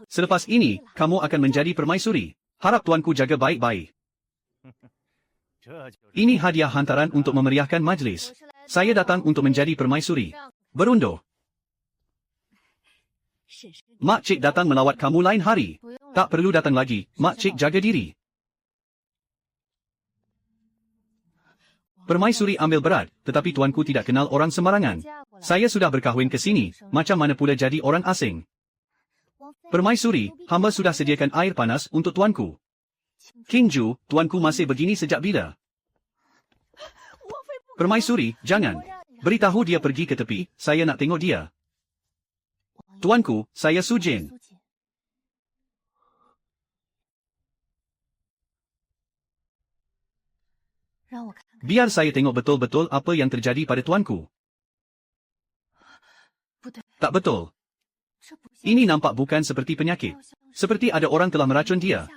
Selepas ini, kamu akan menjadi permaisuri. Harap tuanku jaga baik-baik. Ini hadiah hantaran untuk memeriahkan majlis. Saya datang untuk menjadi permaisuri. Berundur. Mak Cik datang melawat kamu lain hari. Tak perlu datang lagi, Mak Cik jaga diri. Permaisuri ambil berat, tetapi tuanku tidak kenal orang sembarangan. Saya sudah berkahwin ke sini, macam mana pula jadi orang asing. Permaisuri, hamba sudah sediakan air panas untuk tuanku. King Ju, tuanku masih begini sejak bila? Permaisuri, jangan. Beritahu dia pergi ke tepi, saya nak tengok dia. Tuanku, saya Su Jin. Biar saya tengok betul-betul apa yang terjadi pada tuanku. Tak betul. Ini nampak bukan seperti penyakit. Seperti ada orang telah meracun dia.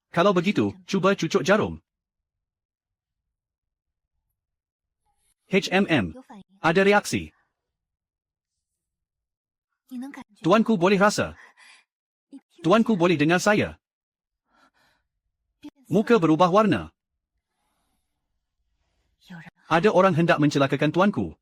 Kalau begitu, cuba cucuk jarum. Ada reaksi. Tuanku boleh rasa. Tuanku boleh dengar saya. Muka berubah warna. Ada orang hendak mencelakakan tuanku.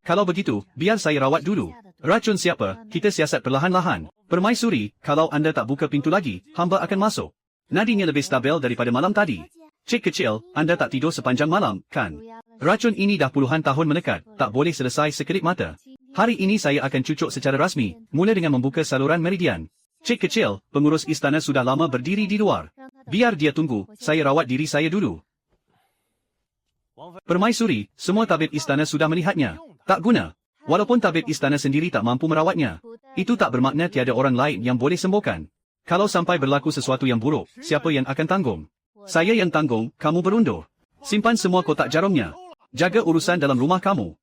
Kalau begitu, biar saya rawat dulu. Racun siapa, kita siasat perlahan-lahan. Permaisuri, kalau anda tak buka pintu lagi, hamba akan masuk. Nadinya lebih stabil daripada malam tadi. Cik kecil, anda tak tidur sepanjang malam, kan? Racun ini dah puluhan tahun menekat, tak boleh selesai sekedip mata. Hari ini saya akan cucuk secara rasmi, mula dengan membuka saluran meridian. Cik kecil, pengurus istana sudah lama berdiri di luar. Biar dia tunggu, saya rawat diri saya dulu. Permaisuri, semua tabib istana sudah melihatnya. Tak guna. Walaupun tabib istana sendiri tak mampu merawatnya. Itu tak bermakna tiada orang lain yang boleh sembuhkan. Kalau sampai berlaku sesuatu yang buruk, siapa yang akan tanggung? Saya yang tanggung, kamu berundur. Simpan semua kotak jarumnya. Jaga urusan dalam rumah kamu.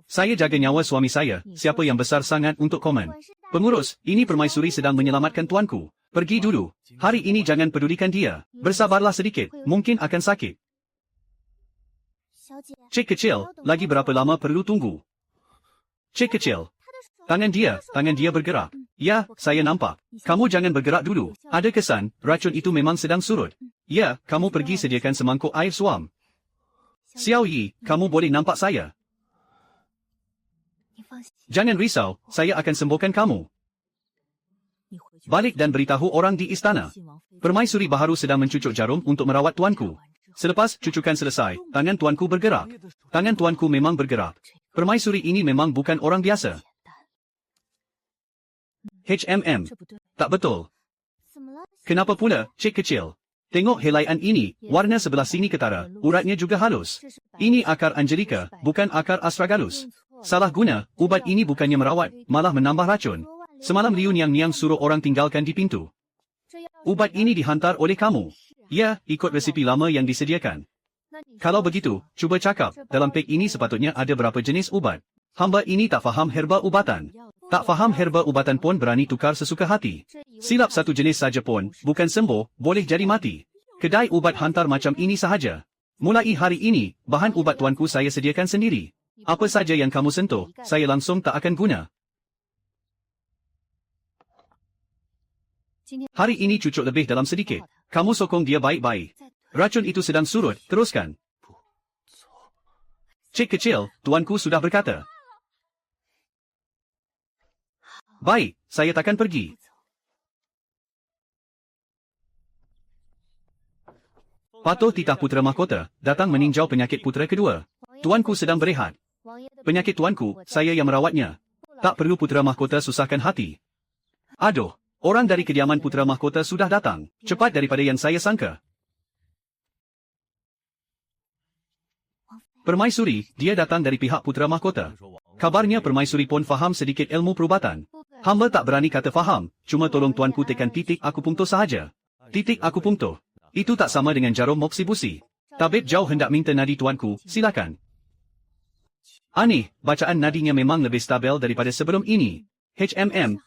Saya jaga nyawa suami saya, siapa yang besar sangat untuk komen. Pengurus, ini permaisuri sedang menyelamatkan tuanku. Pergi dulu. Hari ini jangan pedulikan dia. Bersabarlah sedikit, mungkin akan sakit. Cik kecil, lagi berapa lama perlu tunggu? Cik kecil. Tangan dia bergerak. Ya, saya nampak. Kamu jangan bergerak dulu. Ada kesan, racun itu memang sedang surut. Ya, kamu pergi sediakan semangkuk air suam. Xiao Yi, kamu boleh nampak saya. Jangan risau, saya akan sembuhkan kamu. Balik dan beritahu orang di istana. Permaisuri baharu sedang mencucuk jarum untuk merawat tuanku. Selepas cucukan selesai, tangan tuanku bergerak. Tangan tuanku memang bergerak. Permaisuri ini memang bukan orang biasa. Tak betul. Kenapa pula, cik kecil? Tengok helaian ini, warna sebelah sini ketara, uratnya juga halus. Ini akar Angelika, bukan akar astragalus. Salah guna, ubat ini bukannya merawat, malah menambah racun. Semalam Liu Niang suruh orang tinggalkan di pintu. Ubat ini dihantar oleh kamu. Ya, ikut resipi lama yang disediakan. Kalau begitu, cuba cakap, dalam pek ini sepatutnya ada berapa jenis ubat. Hamba ini tak faham herba ubatan. Tak faham herba ubatan pun berani tukar sesuka hati. Silap satu jenis saja pun, bukan sembuh, boleh jadi mati. Kedai ubat hantar macam ini sahaja. Mulai hari ini, bahan ubat tuanku saya sediakan sendiri. Apa saja yang kamu sentuh, saya langsung tak akan guna. Hari ini cucuk lebih dalam sedikit. Kamu sokong dia baik-baik. Racun itu sedang surut, teruskan. Cik kecil, tuanku sudah berkata. Baik, saya takkan pergi. Patuh titah putera mahkota, datang meninjau penyakit putera kedua. Tuanku sedang berehat. Penyakit tuanku, saya yang merawatnya. Tak perlu putera mahkota susahkan hati. Aduh. Orang dari kediaman putera mahkota sudah datang, cepat daripada yang saya sangka. Permaisuri, dia datang dari pihak putera mahkota. Kabarnya permaisuri pun faham sedikit ilmu perubatan. Hamba tak berani kata faham, cuma tolong tuanku tekan titik akupunktur sahaja. Titik akupunktur. Itu tak sama dengan jarum moksibusi. Tabib jauh hendak minta nadi tuanku, silakan. Aneh, bacaan nadinya memang lebih stabil daripada sebelum ini.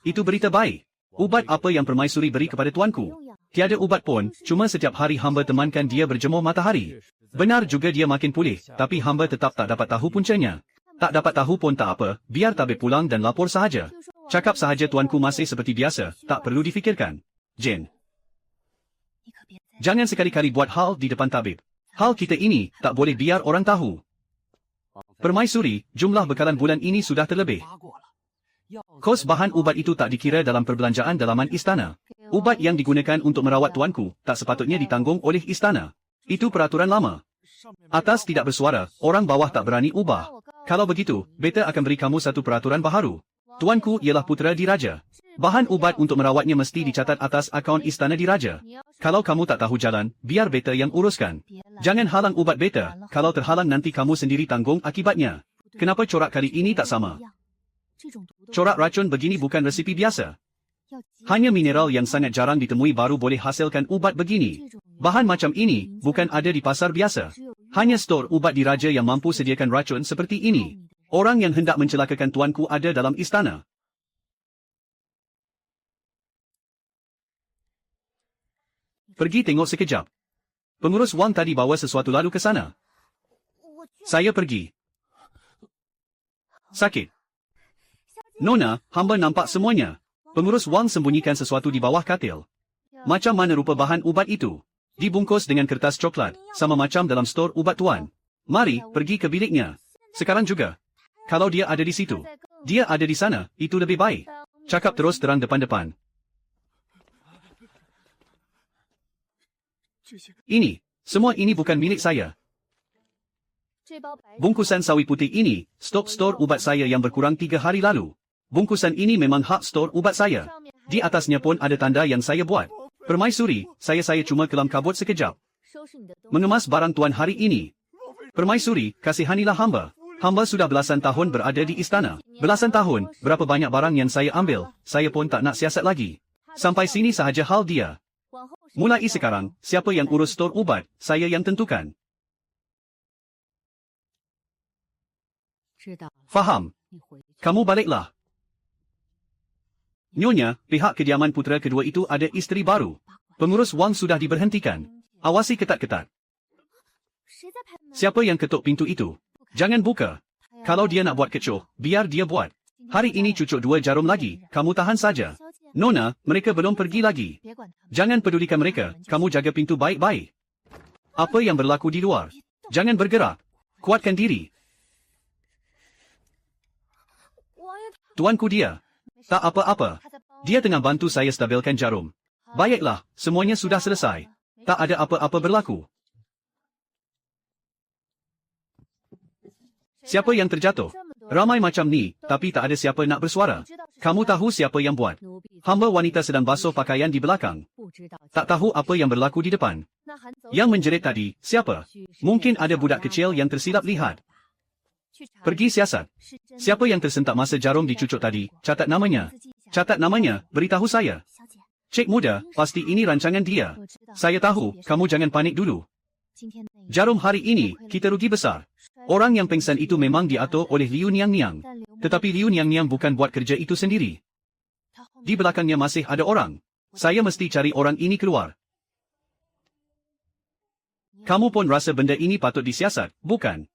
Itu berita baik. Ubat apa yang permaisuri beri kepada tuanku? Tiada ubat pun, cuma setiap hari hamba temankan dia berjemur matahari. Benar juga dia makin pulih, tapi hamba tetap tak dapat tahu puncanya. Tak dapat tahu pun tak apa, biar tabib pulang dan lapor sahaja. Cakap sahaja tuanku masih seperti biasa, tak perlu difikirkan. Jane. Jangan sekali-kali buat hal di depan tabib. Hal kita ini, tak boleh biar orang tahu. Permaisuri, jumlah bekalan bulan ini sudah terlebih. Kos bahan ubat itu tak dikira dalam perbelanjaan dalaman istana. Ubat yang digunakan untuk merawat tuanku, tak sepatutnya ditanggung oleh istana. Itu peraturan lama. Atas tidak bersuara, orang bawah tak berani ubah. Kalau begitu, beta akan beri kamu satu peraturan baharu. Tuanku ialah putera diraja. Bahan ubat untuk merawatnya mesti dicatat atas akaun istana diraja. Kalau kamu tak tahu jalan, biar beta yang uruskan. Jangan halang ubat beta, kalau terhalang nanti kamu sendiri tanggung akibatnya. Kenapa corak kali ini tak sama? Corak racun begini bukan resipi biasa. Hanya mineral yang sangat jarang ditemui baru boleh hasilkan ubat begini. Bahan macam ini, bukan ada di pasar biasa. Hanya stor ubat diraja yang mampu sediakan racun seperti ini. Orang yang hendak mencelakakan tuanku ada dalam istana. Pergi tengok sekejap. Pengurus wang tadi bawa sesuatu lalu ke sana. Saya pergi. Sakit. Nona, hamba nampak semuanya. Pengurus wang sembunyikan sesuatu di bawah katil. Macam mana rupa bahan ubat itu? Dibungkus dengan kertas coklat, sama macam dalam stor ubat tuan. Mari, pergi ke biliknya. Sekarang juga. Kalau dia ada di situ. Dia ada di sana, itu lebih baik. Cakap terus terang depan-depan. Semua ini bukan milik saya. Bungkusan sawi putih ini, stok stor ubat saya yang berkurang 3 hari lalu. Bungkusan ini memang hak stor ubat saya. Di atasnya pun ada tanda yang saya buat. Permaisuri, saya cuma kelam kabut sekejap. Mengemas barang tuan hari ini. Permaisuri, kasihanilah hamba. Hamba sudah belasan tahun berada di istana. Belasan tahun, berapa banyak barang yang saya ambil, saya pun tak nak siasat lagi. Sampai sini sahaja hal dia. Mulai sekarang, siapa yang urus stor ubat, saya yang tentukan. Faham. Kamu baliklah. Nyonya, pihak kediaman putera kedua itu ada isteri baru. Pengurus wang sudah diberhentikan. Awasi ketat-ketat. Siapa yang ketuk pintu itu? Jangan buka. Kalau dia nak buat kecoh, biar dia buat. Hari ini cucuk 2 jarum lagi, kamu tahan saja. Nona, mereka belum pergi lagi. Jangan pedulikan mereka, kamu jaga pintu baik-baik. Apa yang berlaku di luar? Jangan bergerak. Kuatkan diri. Tuanku dia. Tak apa-apa. Dia tengah bantu saya stabilkan jarum. Baiklah, semuanya sudah selesai. Tak ada apa-apa berlaku. Siapa yang terjatuh? Ramai macam ni, tapi tak ada siapa nak bersuara. Kamu tahu siapa yang buat? Hamba wanita sedang basuh pakaian di belakang. Tak tahu apa yang berlaku di depan. Yang menjerit tadi, siapa? Mungkin ada budak kecil yang tersilap lihat. Pergi siasat. Siapa yang tersentak masa jarum dicucuk tadi, catat namanya. Catat namanya, beritahu saya. Cik muda, pasti ini rancangan dia. Saya tahu, kamu jangan panik dulu. Jarum hari ini, kita rugi besar. Orang yang pengsan itu memang diatur oleh Liu Niang-Niang. Tetapi Liu Niang-Niang bukan buat kerja itu sendiri. Di belakangnya masih ada orang. Saya mesti cari orang ini keluar. Kamu pun rasa benda ini patut disiasat, bukan?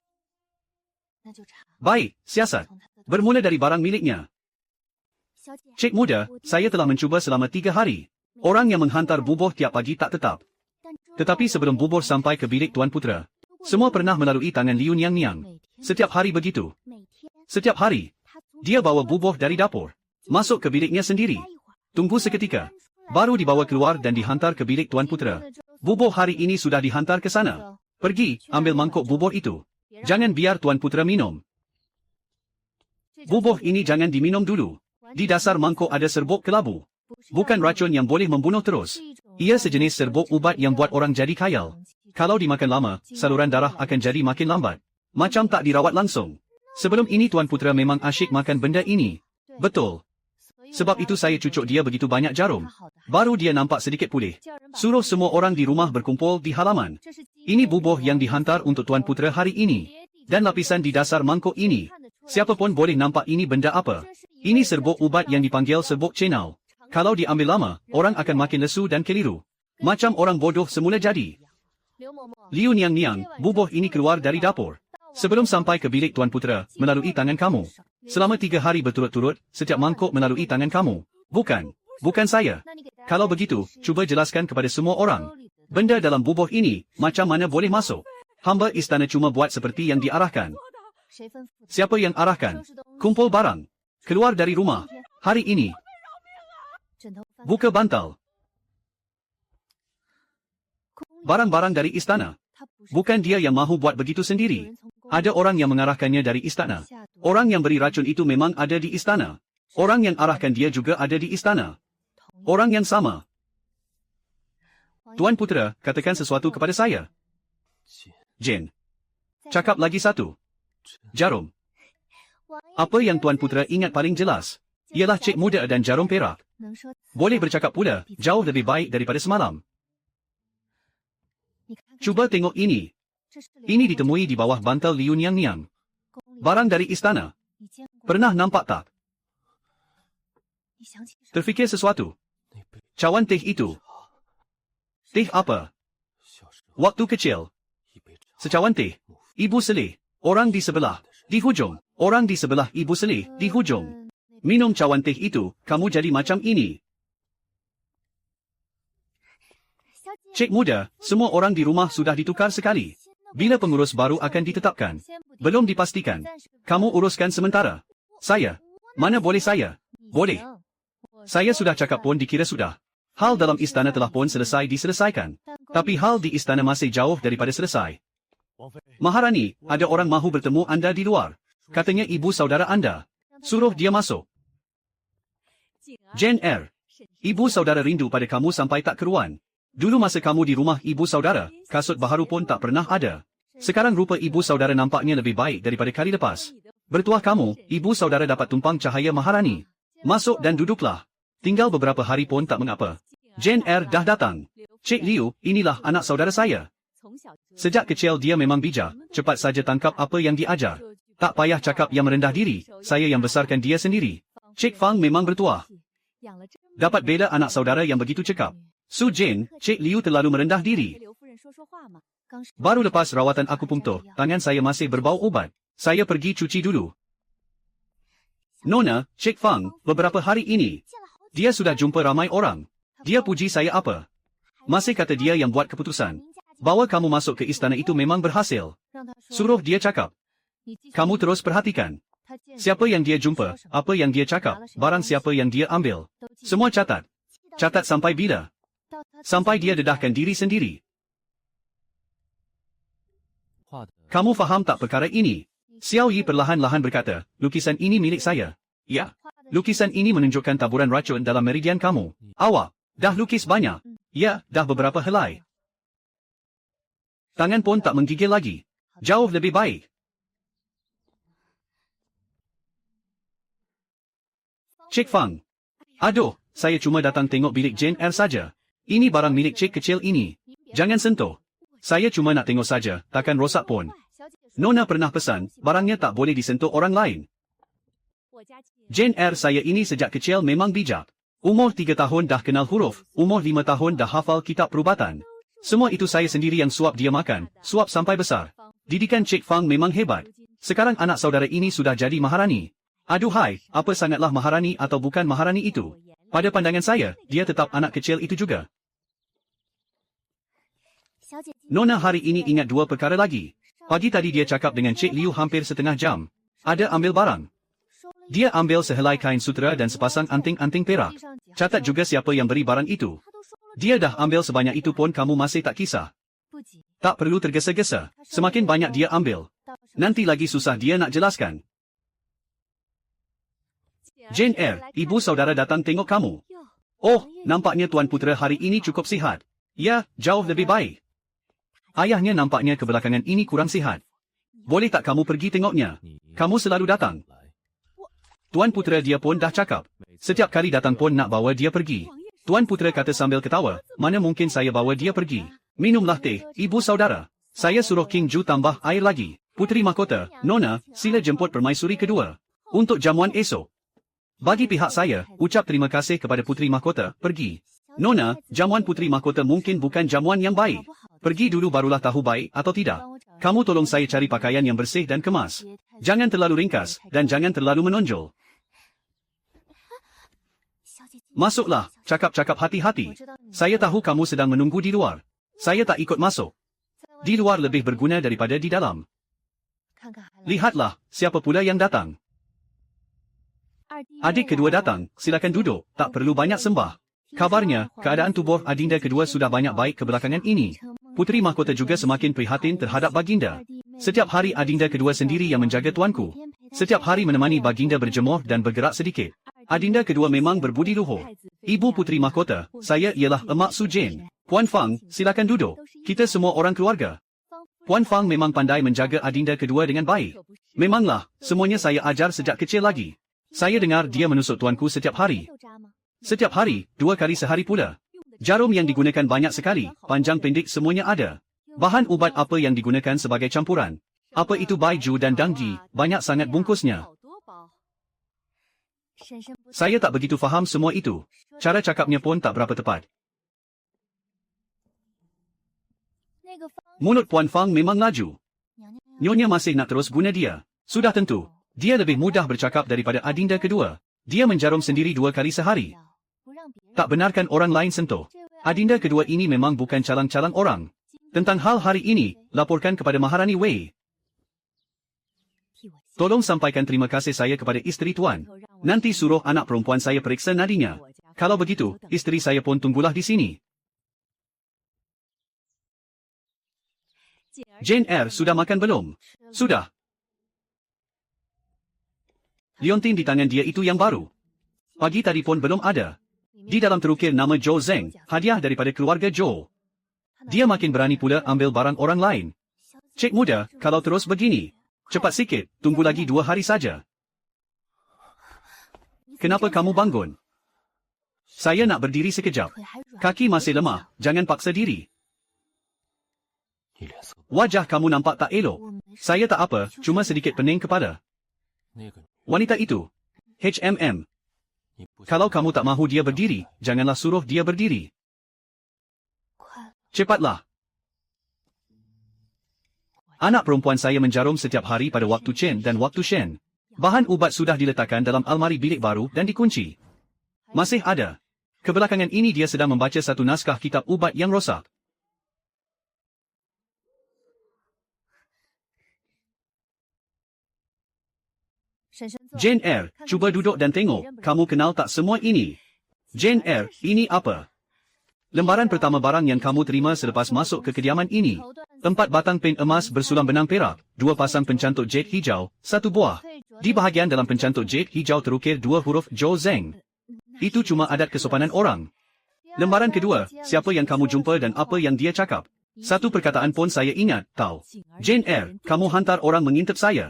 Baik, siasat. Bermula dari barang miliknya. Cik muda, saya telah mencuba selama 3 hari. Orang yang menghantar bubuh tiap pagi tak tetap. Tetapi sebelum bubuh sampai ke bilik Tuan Putera, semua pernah melalui tangan Liu Niang-Niang. Setiap hari begitu. Setiap hari. Dia bawa bubuh dari dapur. Masuk ke biliknya sendiri. Tunggu seketika. Baru dibawa keluar dan dihantar ke bilik Tuan Putera. Bubuh hari ini sudah dihantar ke sana. Pergi, ambil mangkuk bubuh itu. Jangan biar Tuan Putera minum. Bubuh ini jangan diminum dulu. Di dasar mangkuk ada serbuk kelabu. Bukan racun yang boleh membunuh terus. Ia sejenis serbuk ubat yang buat orang jadi khayal. Kalau dimakan lama, saluran darah akan jadi makin lambat. Macam tak dirawat langsung. Sebelum ini Tuan Putera memang asyik makan benda ini. Betul. Sebab itu saya cucuk dia begitu banyak jarum. Baru dia nampak sedikit pulih. Suruh semua orang di rumah berkumpul di halaman. Ini bubuh yang dihantar untuk Tuan Putera hari ini. Dan lapisan di dasar mangkuk ini. Siapa pun boleh nampak ini benda apa. Ini serbuk ubat yang dipanggil serbuk cenau. Kalau diambil lama, orang akan makin lesu dan keliru. Macam orang bodoh semula jadi. Liu Niang-Niang, bubuh ini keluar dari dapur. Sebelum sampai ke bilik Tuan Putera, melalui tangan kamu. Selama 3 hari berturut-turut, setiap mangkuk melalui tangan kamu. Bukan saya. Kalau begitu, cuba jelaskan kepada semua orang. Benda dalam bubuh ini, macam mana boleh masuk? Hamba istana cuma buat seperti yang diarahkan. Siapa yang arahkan? Kumpul barang. Keluar dari rumah. Hari ini. Buka bantal. Barang-barang dari istana. Bukan dia yang mahu buat begitu sendiri. Ada orang yang mengarahkannya dari istana. Orang yang beri racun itu memang ada di istana. Orang yang arahkan dia juga ada di istana. Orang yang sama. Tuan Putera, katakan sesuatu kepada saya. Jane. Cakap lagi satu. Jarum. Apa yang Tuan Putera ingat paling jelas? Ialah cek muda dan jarum perak. Boleh bercakap pula, jauh lebih baik daripada semalam. Cuba tengok ini. Ini ditemui di bawah bantal Liu Niang. Barang dari istana. Pernah nampak tak? Terfikir sesuatu. Cawan teh itu. Teh apa? Waktu kecil. Secawan teh. Ibu seleh. Orang di sebelah. Di hujung. Orang di sebelah ibu seleh. Di hujung. Minum cawan teh itu, kamu jadi macam ini. Cik muda, semua orang di rumah sudah ditukar sekali. Bila pengurus baru akan ditetapkan? Belum dipastikan. Kamu uruskan sementara. Saya. Mana boleh saya? Boleh. Saya sudah cakap pun dikira sudah. Hal dalam istana telah pun selesai diselesaikan. Tapi hal di istana masih jauh daripada selesai. Maharani, ada orang mahu bertemu anda di luar. Katanya ibu saudara anda. Suruh dia masuk. Jane Eyre. Ibu saudara rindu pada kamu sampai tak keruan. Dulu masa kamu di rumah ibu saudara, kasut baharu pun tak pernah ada. Sekarang rupa ibu saudara nampaknya lebih baik daripada kali lepas. Bertuah kamu, ibu saudara dapat tumpang cahaya Maharani. Masuk dan duduklah. Tinggal beberapa hari pun tak mengapa. Jane Eyre dah datang. Cik Liu, inilah anak saudara saya. Sejak kecil dia memang bijak, cepat saja tangkap apa yang diajar. Tak payah cakap yang merendah diri, saya yang besarkan dia sendiri. Cik Fang memang bertuah. Dapat bela anak saudara yang begitu cekap. Su Jane, Cik Liu terlalu merendah diri. Baru lepas rawatan akupunktur, tangan saya masih berbau ubat. Saya pergi cuci dulu. Nona, Cik Fang, beberapa hari ini, dia sudah jumpa ramai orang. Dia puji saya apa? Masih kata dia yang buat keputusan. Bawa kamu masuk ke istana itu memang berhasil. Suruh dia cakap. Kamu terus perhatikan. Siapa yang dia jumpa, apa yang dia cakap, barang siapa yang dia ambil. Semua catat. Catat sampai bila? Sampai dia dedahkan diri sendiri. Kamu faham tak perkara ini? Xiao Yi perlahan-lahan berkata, lukisan ini milik saya. Ya. Lukisan ini menunjukkan taburan racun dalam meridian kamu. Awak, dah lukis banyak. Ya, dah beberapa helai. Tangan pun tak menggigil lagi. Jauh lebih baik. Cik Fang. Aduh, saya cuma datang tengok bilik Jane Eyre saja. Ini barang milik cik kecil ini. Jangan sentuh. Saya cuma nak tengok saja, takkan rosak pun. Nona pernah pesan, barangnya tak boleh disentuh orang lain. Jane Eyre saya ini sejak kecil memang bijak. Umur 3 tahun dah kenal huruf, umur 5 tahun dah hafal kitab perubatan. Semua itu saya sendiri yang suap dia makan, suap sampai besar. Didikan Cik Fang memang hebat. Sekarang anak saudara ini sudah jadi Maharani. Aduhai, apa sangatlah Maharani atau bukan Maharani itu? Pada pandangan saya, dia tetap anak kecil itu juga. Nona hari ini ingat 2 perkara lagi. Pagi tadi dia cakap dengan Cik Liu hampir setengah jam. Ada ambil barang. Dia ambil sehelai kain sutera dan sepasang anting-anting perak. Catat juga siapa yang beri barang itu. Dia dah ambil sebanyak itu pun kamu masih tak kisah. Tak perlu tergesa-gesa. Semakin banyak dia ambil. Nanti lagi susah dia nak jelaskan. Jane Eyre, ibu saudara datang tengok kamu. Oh, nampaknya Tuan Putera hari ini cukup sihat. Ya, jauh lebih baik. Ayahnya nampaknya kebelakangan ini kurang sihat. Boleh tak kamu pergi tengoknya? Kamu selalu datang. Tuan Putera dia pun dah cakap. Setiap kali datang pun nak bawa dia pergi. Tuan Putera kata sambil ketawa, mana mungkin saya bawa dia pergi. Minumlah teh, ibu saudara. Saya suruh King Ju tambah air lagi. Puteri Mahkota, Nona, sila jemput permaisuri kedua. Untuk jamuan esok. Bagi pihak saya, ucap terima kasih kepada Puteri Mahkota, pergi. Nona, jamuan putri mahkota mungkin bukan jamuan yang baik. Pergi dulu barulah tahu baik atau tidak. Kamu tolong saya cari pakaian yang bersih dan kemas. Jangan terlalu ringkas, dan jangan terlalu menonjol. Masuklah, cakap-cakap hati-hati. Saya tahu kamu sedang menunggu di luar. Saya tak ikut masuk. Di luar lebih berguna daripada di dalam. Lihatlah, siapa pula yang datang. Adik kedua datang, silakan duduk, tak perlu banyak sembah. Kabarnya, keadaan tubuh adinda kedua sudah banyak baik kebelakangan ini. Putri mahkota juga semakin prihatin terhadap baginda. Setiap hari adinda kedua sendiri yang menjaga tuanku. Setiap hari menemani baginda berjemur dan bergerak sedikit. Adinda kedua memang berbudi luhur. Ibu putri mahkota, saya ialah Emak Su Jane. Puan Fang, silakan duduk. Kita semua orang keluarga. Puan Fang memang pandai menjaga adinda kedua dengan baik. Memanglah, semuanya saya ajar sejak kecil lagi. Saya dengar dia menusuk tuanku setiap hari. Setiap hari, 2 kali sehari pula. Jarum yang digunakan banyak sekali, panjang pendek semuanya ada. Bahan ubat apa yang digunakan sebagai campuran? Apa itu baiju dan dangji, banyak sangat bungkusnya. Saya tak begitu faham semua itu. Cara cakapnya pun tak berapa tepat. Mulut Puan Fang memang laju. Nyonya masih nak terus guna dia. Sudah tentu. Dia lebih mudah bercakap daripada adinda kedua. Dia menjarum sendiri 2 kali sehari. Tak benarkan orang lain sentuh. Adinda kedua ini memang bukan calang-calang orang. Tentang hal hari ini, laporkan kepada Maharani Wei. Tolong sampaikan terima kasih saya kepada isteri tuan. Nanti suruh anak perempuan saya periksa nadinya. Kalau begitu, isteri saya pun tunggulah di sini. Jane Eyre sudah makan belum? Sudah. Liontin di tangan dia itu yang baru. Pagi tadi pun belum ada. Di dalam terukir nama Zhou Zeng, hadiah daripada keluarga Zhou. Dia makin berani pula ambil barang orang lain. Cik muda, kalau terus begini, cepat sikit, tunggu lagi 2 hari saja. Kenapa kamu bangun? Saya nak berdiri sekejap. Kaki masih lemah, jangan paksa diri. Wajah kamu nampak tak elok. Saya tak apa, cuma sedikit pening kepala. Wanita itu, HMM. Kalau kamu tak mahu dia berdiri, janganlah suruh dia berdiri. Cepatlah. Anak perempuan saya menjarum setiap hari pada waktu Chen dan waktu Shen. Bahan ubat sudah diletakkan dalam almari bilik baru dan dikunci. Masih ada. Kebelakangan ini dia sedang membaca satu naskah kitab ubat yang rosak. Jane Eyre, cuba duduk dan tengok, kamu kenal tak semua ini? Jane Eyre, ini apa? Lembaran pertama barang yang kamu terima selepas masuk ke kediaman ini. 4 batang pen emas bersulam benang perak, 2 pasang pencantut jet hijau, 1 buah. Di bahagian dalam pencantut jet hijau terukir 2 huruf Zhou Zeng. Itu cuma adat kesopanan orang. Lembaran kedua, siapa yang kamu jumpa dan apa yang dia cakap? Satu perkataan pun saya ingat, tahu. Jane Eyre, kamu hantar orang mengintip saya.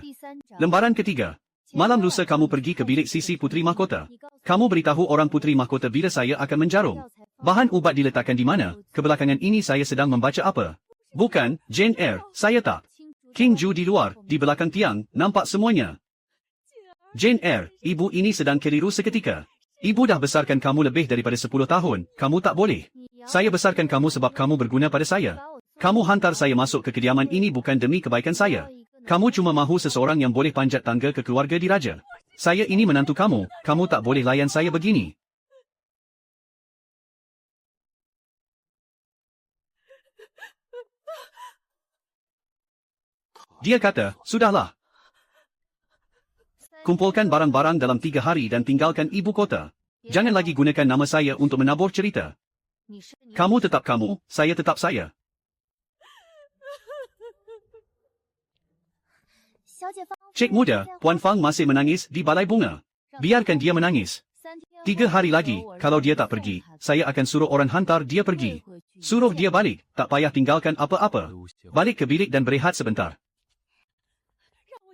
Lembaran ketiga. Malam lusa kamu pergi ke bilik sisi putri mahkota. Kamu beritahu orang putri mahkota bila saya akan menjarum. Bahan ubat diletakkan di mana? Kebelakangan ini saya sedang membaca apa? Bukan, Jane Eyre, saya tak. King Ju di luar, di belakang tiang, nampak semuanya. Jane Eyre, ibu ini sedang keliru seketika. Ibu dah besarkan kamu lebih daripada 10 tahun, kamu tak boleh. Saya besarkan kamu sebab kamu berguna pada saya. Kamu hantar saya masuk ke kediaman ini bukan demi kebaikan saya. Kamu cuma mahu seseorang yang boleh panjat tangga ke keluarga diraja. Saya ini menantu kamu, kamu tak boleh layan saya begini. Dia kata, sudahlah. Kumpulkan barang-barang dalam 3 hari dan tinggalkan ibu kota. Jangan lagi gunakan nama saya untuk menabur cerita. Kamu tetap kamu, saya tetap saya. Cik muda, Puan Fang masih menangis di balai bunga. Biarkan dia menangis. 3 hari lagi, kalau dia tak pergi, saya akan suruh orang hantar dia pergi. Suruh dia balik, tak payah tinggalkan apa-apa. Balik ke bilik dan berehat sebentar.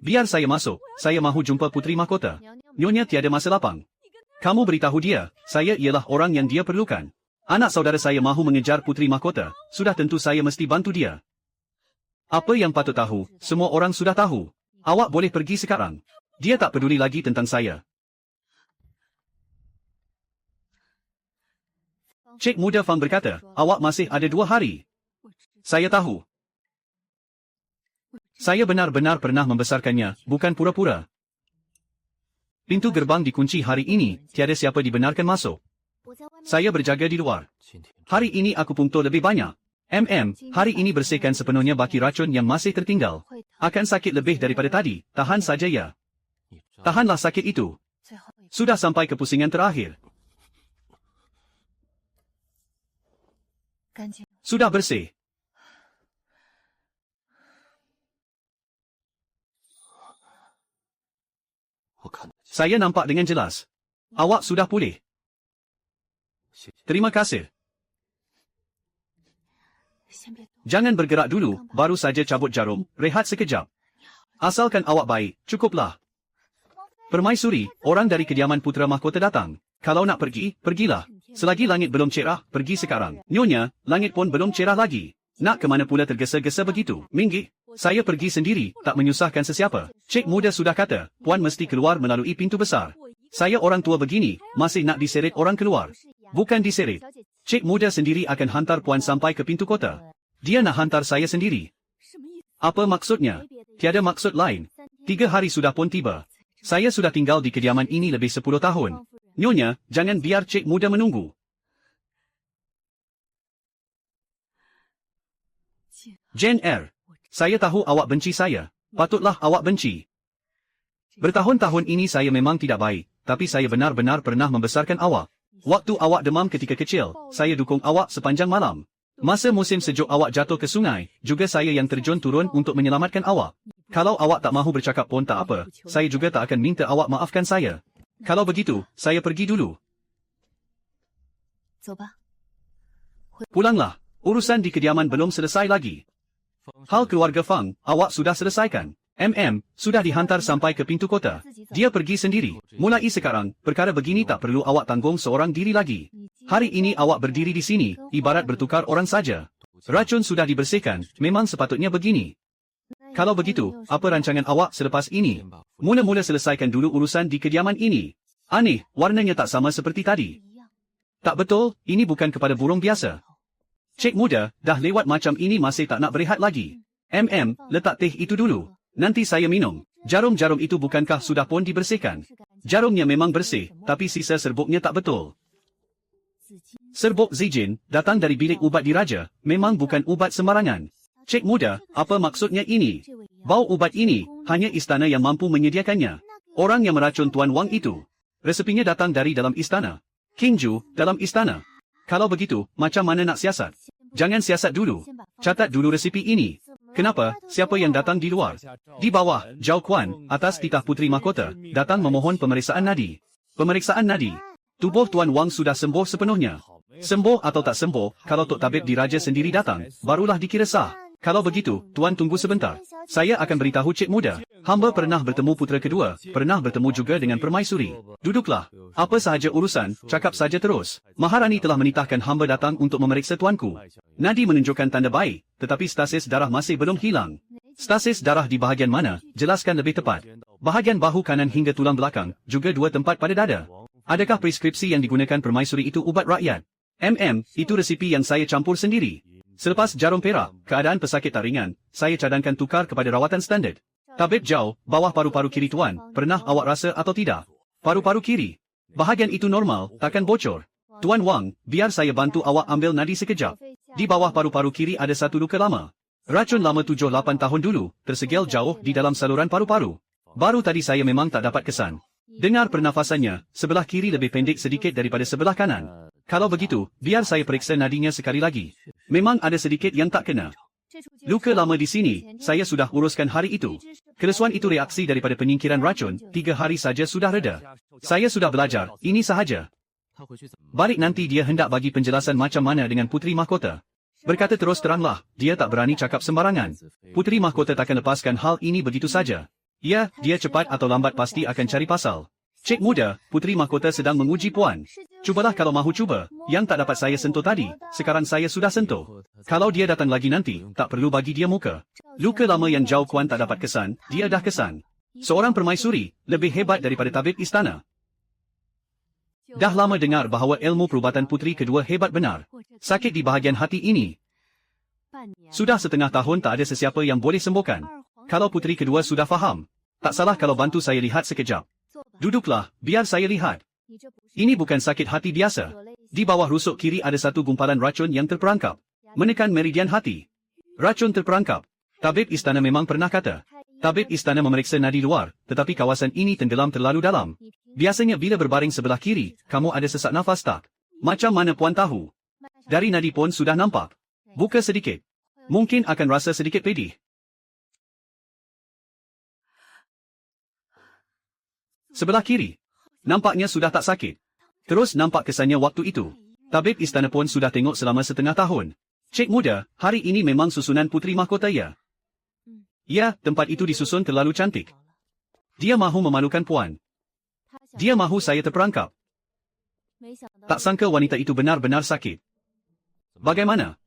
Biar saya masuk, saya mahu jumpa putri mahkota. Nyonya tiada masa lapang. Kamu beritahu dia, saya ialah orang yang dia perlukan. Anak saudara saya mahu mengejar putri mahkota, sudah tentu saya mesti bantu dia. Apa yang patut tahu, semua orang sudah tahu. Awak boleh pergi sekarang. Dia tak peduli lagi tentang saya. Cik Muda Fang berkata, awak masih ada 2 hari. Saya tahu. Saya benar-benar pernah membesarkannya, bukan pura-pura. Pintu gerbang dikunci hari ini, tiada siapa dibenarkan masuk. Saya berjaga di luar. Hari ini aku pungutu lebih banyak. Hari ini bersihkan sepenuhnya baki racun yang masih tertinggal. Akan sakit lebih daripada tadi, tahan saja ya. Tahanlah sakit itu. Sudah sampai ke pusingan terakhir. Sudah bersih. Saya nampak dengan jelas. Awak sudah pulih. Terima kasih. Jangan bergerak dulu, baru saja cabut jarum, rehat sekejap. Asalkan awak baik, cukuplah. Permaisuri, orang dari kediaman Putera Mahkota datang. Kalau nak pergi, pergilah. Selagi langit belum cerah, pergi sekarang. Nyonya, langit pun belum cerah lagi. Nak ke mana pula tergesa-gesa begitu? Minggir. Saya pergi sendiri, tak menyusahkan sesiapa. Cik Muda sudah kata, puan mesti keluar melalui pintu besar. Saya orang tua begini, masih nak diseret orang keluar. Bukan diseret. Cik Muda sendiri akan hantar puan sampai ke pintu kota. Dia nak hantar saya sendiri. Apa maksudnya? Tiada maksud lain. 3 hari sudah pun tiba. Saya sudah tinggal di kediaman ini lebih 10 tahun. Nyonya, jangan biar Cik Muda menunggu. Jane Eyre. Saya tahu awak benci saya. Patutlah awak benci. Bertahun-tahun ini saya memang tidak baik, tapi saya benar-benar pernah membesarkan awak. Waktu awak demam ketika kecil, saya dukung awak sepanjang malam. Masa musim sejuk awak jatuh ke sungai, juga saya yang terjun turun untuk menyelamatkan awak. Kalau awak tak mahu bercakap pun tak apa, saya juga tak akan minta awak maafkan saya. Kalau begitu, saya pergi dulu. Pulanglah, urusan di kediaman belum selesai lagi. Hal keluarga Fang, awak sudah selesaikan. Sudah dihantar sampai ke pintu kota. Dia pergi sendiri. Mulai sekarang, perkara begini tak perlu awak tanggung seorang diri lagi. Hari ini awak berdiri di sini, ibarat bertukar orang saja. Racun sudah dibersihkan, memang sepatutnya begini. Kalau begitu, apa rancangan awak selepas ini? Mula-mula selesaikan dulu urusan di kediaman ini. Aneh, warnanya tak sama seperti tadi. Tak betul, ini bukan kepada burung biasa. Cik Muda, dah lewat macam ini masih tak nak berehat lagi. Letak teh itu dulu. Nanti saya minum. Jarum-jarum itu bukankah sudah pun dibersihkan? Jarumnya memang bersih, tapi sisa serbuknya tak betul. Serbuk Zijin, datang dari bilik ubat diraja, memang bukan ubat sembarangan. Cik Muda, apa maksudnya ini? Bau ubat ini, hanya istana yang mampu menyediakannya. Orang yang meracun Tuan Wang itu. Resepinya datang dari dalam istana. King Ju, dalam istana. Kalau begitu, macam mana nak siasat? Jangan siasat dulu. Catat dulu resepi ini. Kenapa? Siapa yang datang di luar? Di bawah, Zhao Kuan, atas titah Puteri Mahkota, datang memohon pemeriksaan nadi. Pemeriksaan nadi. Tubuh Tuan Wang sudah sembuh sepenuhnya. Sembuh atau tak sembuh, kalau Tok Tabib Diraja sendiri datang, barulah dikira sah. Kalau begitu, Tuan tunggu sebentar. Saya akan beritahu Cik Muda. Hamba pernah bertemu putera kedua, pernah bertemu juga dengan permaisuri. Duduklah. Apa sahaja urusan, cakap saja terus. Maharani telah menitahkan hamba datang untuk memeriksa tuanku. Nadi menunjukkan tanda baik, tetapi stasis darah masih belum hilang. Stasis darah di bahagian mana, jelaskan lebih tepat. Bahagian bahu kanan hingga tulang belakang, juga 2 tempat pada dada. Adakah preskripsi yang digunakan permaisuri itu ubat rakyat? Itu resipi yang saya campur sendiri. Selepas jarum perak, keadaan pesakit tak ringan, saya cadangkan tukar kepada rawatan standard. Tabib Zhao, bawah paru-paru kiri tuan, pernah awak rasa atau tidak? Paru-paru kiri. Bahagian itu normal, takkan bocor. Tuan Wang, biar saya bantu awak ambil nadi sekejap. Di bawah paru-paru kiri ada satu luka lama. Racun lama 7-8 tahun dulu, tersegel jauh di dalam saluran paru-paru. Baru tadi saya memang tak dapat kesan. Dengar pernafasannya, sebelah kiri lebih pendek sedikit daripada sebelah kanan. Kalau begitu, biar saya periksa nadinya sekali lagi. Memang ada sedikit yang tak kena. Luka lama di sini, saya sudah uruskan hari itu. Kelesuan itu reaksi daripada penyingkiran racun, 3 hari saja sudah reda. Saya sudah belajar, ini sahaja. Balik nanti dia hendak bagi penjelasan macam mana dengan Puteri Mahkota. Berkata terus teranglah, dia tak berani cakap sembarangan. Puteri Mahkota takkan lepaskan hal ini begitu saja. Ya, dia cepat atau lambat pasti akan cari pasal. Cik Muda, Puteri Mahkota sedang menguji puan. Cubalah kalau mahu cuba. Yang tak dapat saya sentuh tadi, sekarang saya sudah sentuh. Kalau dia datang lagi nanti, tak perlu bagi dia muka. Luka lama yang Zhao Kuan tak dapat kesan, dia dah kesan. Seorang permaisuri, lebih hebat daripada tabib istana. Dah lama dengar bahawa ilmu perubatan puteri kedua hebat benar. Sakit di bahagian hati ini. Sudah setengah tahun tak ada sesiapa yang boleh sembuhkan. Kalau puteri kedua sudah faham, tak salah kalau bantu saya lihat sekejap. Duduklah, biar saya lihat. Ini bukan sakit hati biasa. Di bawah rusuk kiri ada satu gumpalan racun yang terperangkap. Menekan meridian hati. Racun terperangkap. Tabib istana memang pernah kata. Tabib istana memeriksa nadi luar, tetapi kawasan ini tenggelam terlalu dalam. Biasanya bila berbaring sebelah kiri, kamu ada sesak nafas tak? Macam mana puan tahu? Dari nadi pun sudah nampak. Buka sedikit. Mungkin akan rasa sedikit pedih. Sebelah kiri. Nampaknya sudah tak sakit. Terus nampak kesannya waktu itu. Tabib istana pun sudah tengok selama setengah tahun. Cik muda, hari ini memang susunan puteri mahkota ya? Ya, tempat itu disusun terlalu cantik. Dia mahu memalukan puan. Dia mahu saya terperangkap. Tak sangka wanita itu benar-benar sakit. Bagaimana?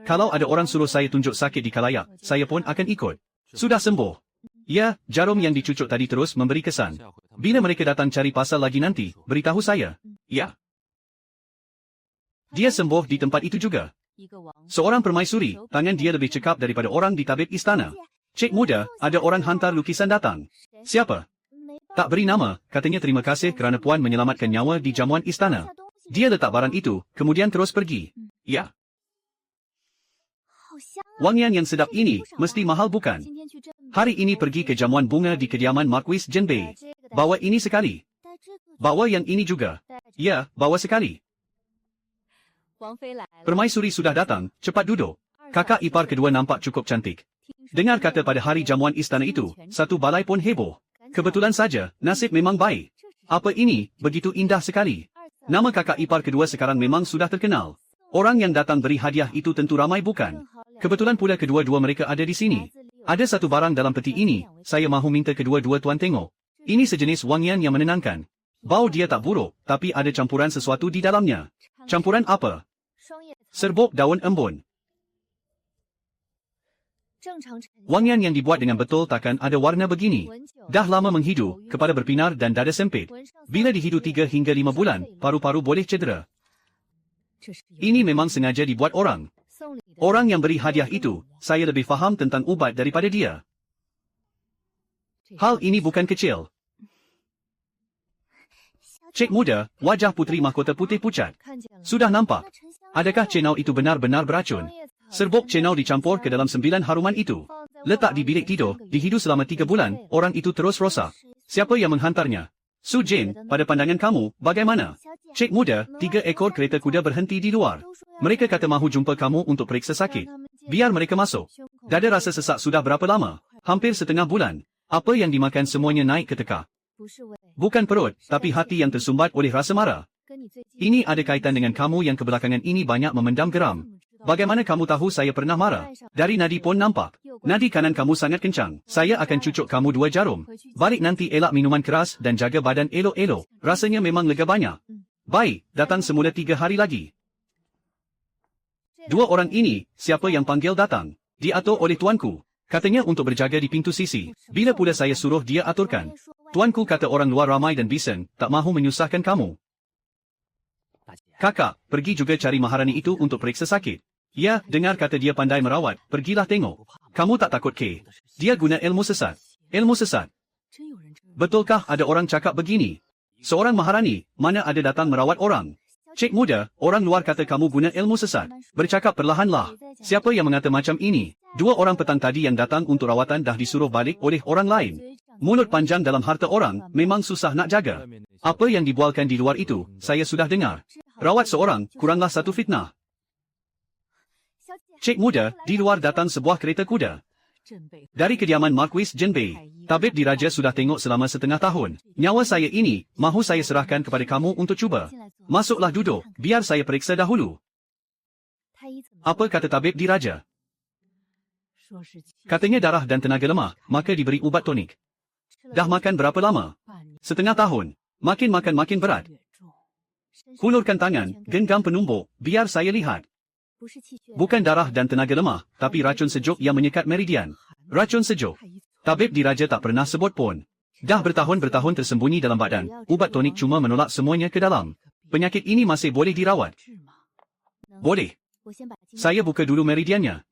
Kalau ada orang suruh saya tunjuk sakit di khalayak, saya pun akan ikut. Sudah sembuh. Ya, jarum yang dicucuk tadi terus memberi kesan. Bila mereka datang cari pasal lagi nanti, beritahu saya. Ya. Dia sembuh di tempat itu juga. Seorang permaisuri, tangan dia lebih cekap daripada orang di tabib istana. Cik muda, ada orang hantar lukisan datang. Siapa? Tak beri nama, katanya terima kasih kerana puan menyelamatkan nyawa di jamuan istana. Dia letak barang itu, kemudian terus pergi. Ya. Wangian yang sedap ini, mesti mahal bukan? Hari ini pergi ke jamuan bunga di kediaman Marquis Jenbei. Bawa ini sekali. Bawa yang ini juga. Ya, bawa sekali. Permaisuri sudah datang, cepat duduk. Kakak ipar kedua nampak cukup cantik. Dengar kata pada hari jamuan istana itu, satu balai pun heboh. Kebetulan saja, nasib memang baik. Apa ini, begitu indah sekali. Nama kakak ipar kedua sekarang memang sudah terkenal. Orang yang datang beri hadiah itu tentu ramai bukan? Kebetulan pula kedua-dua mereka ada di sini. Ada satu barang dalam peti ini, saya mahu minta kedua-dua tuan tengok. Ini sejenis wangian yang menenangkan. Bau dia tak buruk, tapi ada campuran sesuatu di dalamnya. Campuran apa? Serbuk daun embun. Wangian yang dibuat dengan betul takkan ada warna begini. Dah lama menghidu, kepala berpinar dan dada sempit. Bila dihidu 3 hingga 5 bulan, paru-paru boleh cedera. Ini memang sengaja dibuat orang. Orang yang beri hadiah itu, saya lebih faham tentang ubat daripada dia. Hal ini bukan kecil. Cik muda, wajah puteri mahkota putih pucat. Sudah nampak. Adakah cenau itu benar-benar beracun? Serbuk cenau dicampur ke dalam 9 haruman itu. Letak di bilik tidur, dihidu selama 3 bulan, orang itu terus rosak. Siapa yang menghantarnya? Su Jin, pada pandangan kamu, bagaimana? Cik muda, 3 ekor kereta kuda berhenti di luar. Mereka kata mahu jumpa kamu untuk periksa sakit. Biar mereka masuk. Dada rasa sesak sudah berapa lama? Hampir setengah bulan. Apa yang dimakan semuanya naik ke tekak. Bukan perut, tapi hati yang tersumbat oleh rasa marah. Ini ada kaitan dengan kamu yang kebelakangan ini banyak memendam geram. Bagaimana kamu tahu saya pernah marah? Dari nadi pun nampak. Nadi kanan kamu sangat kencang. Saya akan cucuk kamu 2 jarum. Balik nanti elak minuman keras dan jaga badan elok-elok. Rasanya memang lega banyak. Baik, datang semula 3 hari lagi. 2 orang ini, siapa yang panggil datang? Diatur oleh tuanku. Katanya untuk berjaga di pintu sisi. Bila pula saya suruh dia aturkan. Tuanku kata orang luar ramai dan bising, tak mahu menyusahkan kamu. Kakak, pergi juga cari maharani itu untuk periksa sakit. Ya, dengar kata dia pandai merawat, pergilah tengok. Kamu tak takut ke? Dia guna ilmu sesat. Ilmu sesat. Betulkah ada orang cakap begini? Seorang maharani, mana ada datang merawat orang? Cik muda, orang luar kata kamu guna ilmu sesat. Bercakap perlahanlah. Siapa yang mengata macam ini? 2 orang petang tadi yang datang untuk rawatan dah disuruh balik oleh orang lain. Mulut panjang dalam harta orang, memang susah nak jaga. Apa yang dibualkan di luar itu, saya sudah dengar. Rawat seorang, kuranglah satu fitnah. Cik muda, di luar datang sebuah kereta kuda. Dari kediaman Marquis Jenbei. Tabib diraja sudah tengok selama setengah tahun. Nyawa saya ini, mahu saya serahkan kepada kamu untuk cuba. Masuklah duduk, biar saya periksa dahulu. Apa kata tabib diraja? Katanya darah dan tenaga lemah, maka diberi ubat tonik. Dah makan berapa lama? Setengah tahun. Makin makan makin berat. Hulurkan tangan, genggam penumbuk, biar saya lihat. Bukan darah dan tenaga lemah, tapi racun sejuk yang menyekat meridian. Racun sejuk. Tabib diraja tak pernah sebut pun. Dah bertahun-bertahun tersembunyi dalam badan. Ubat tonik cuma menolak semuanya ke dalam. Penyakit ini masih boleh dirawat. Boleh. Saya buka dulu meridiannya.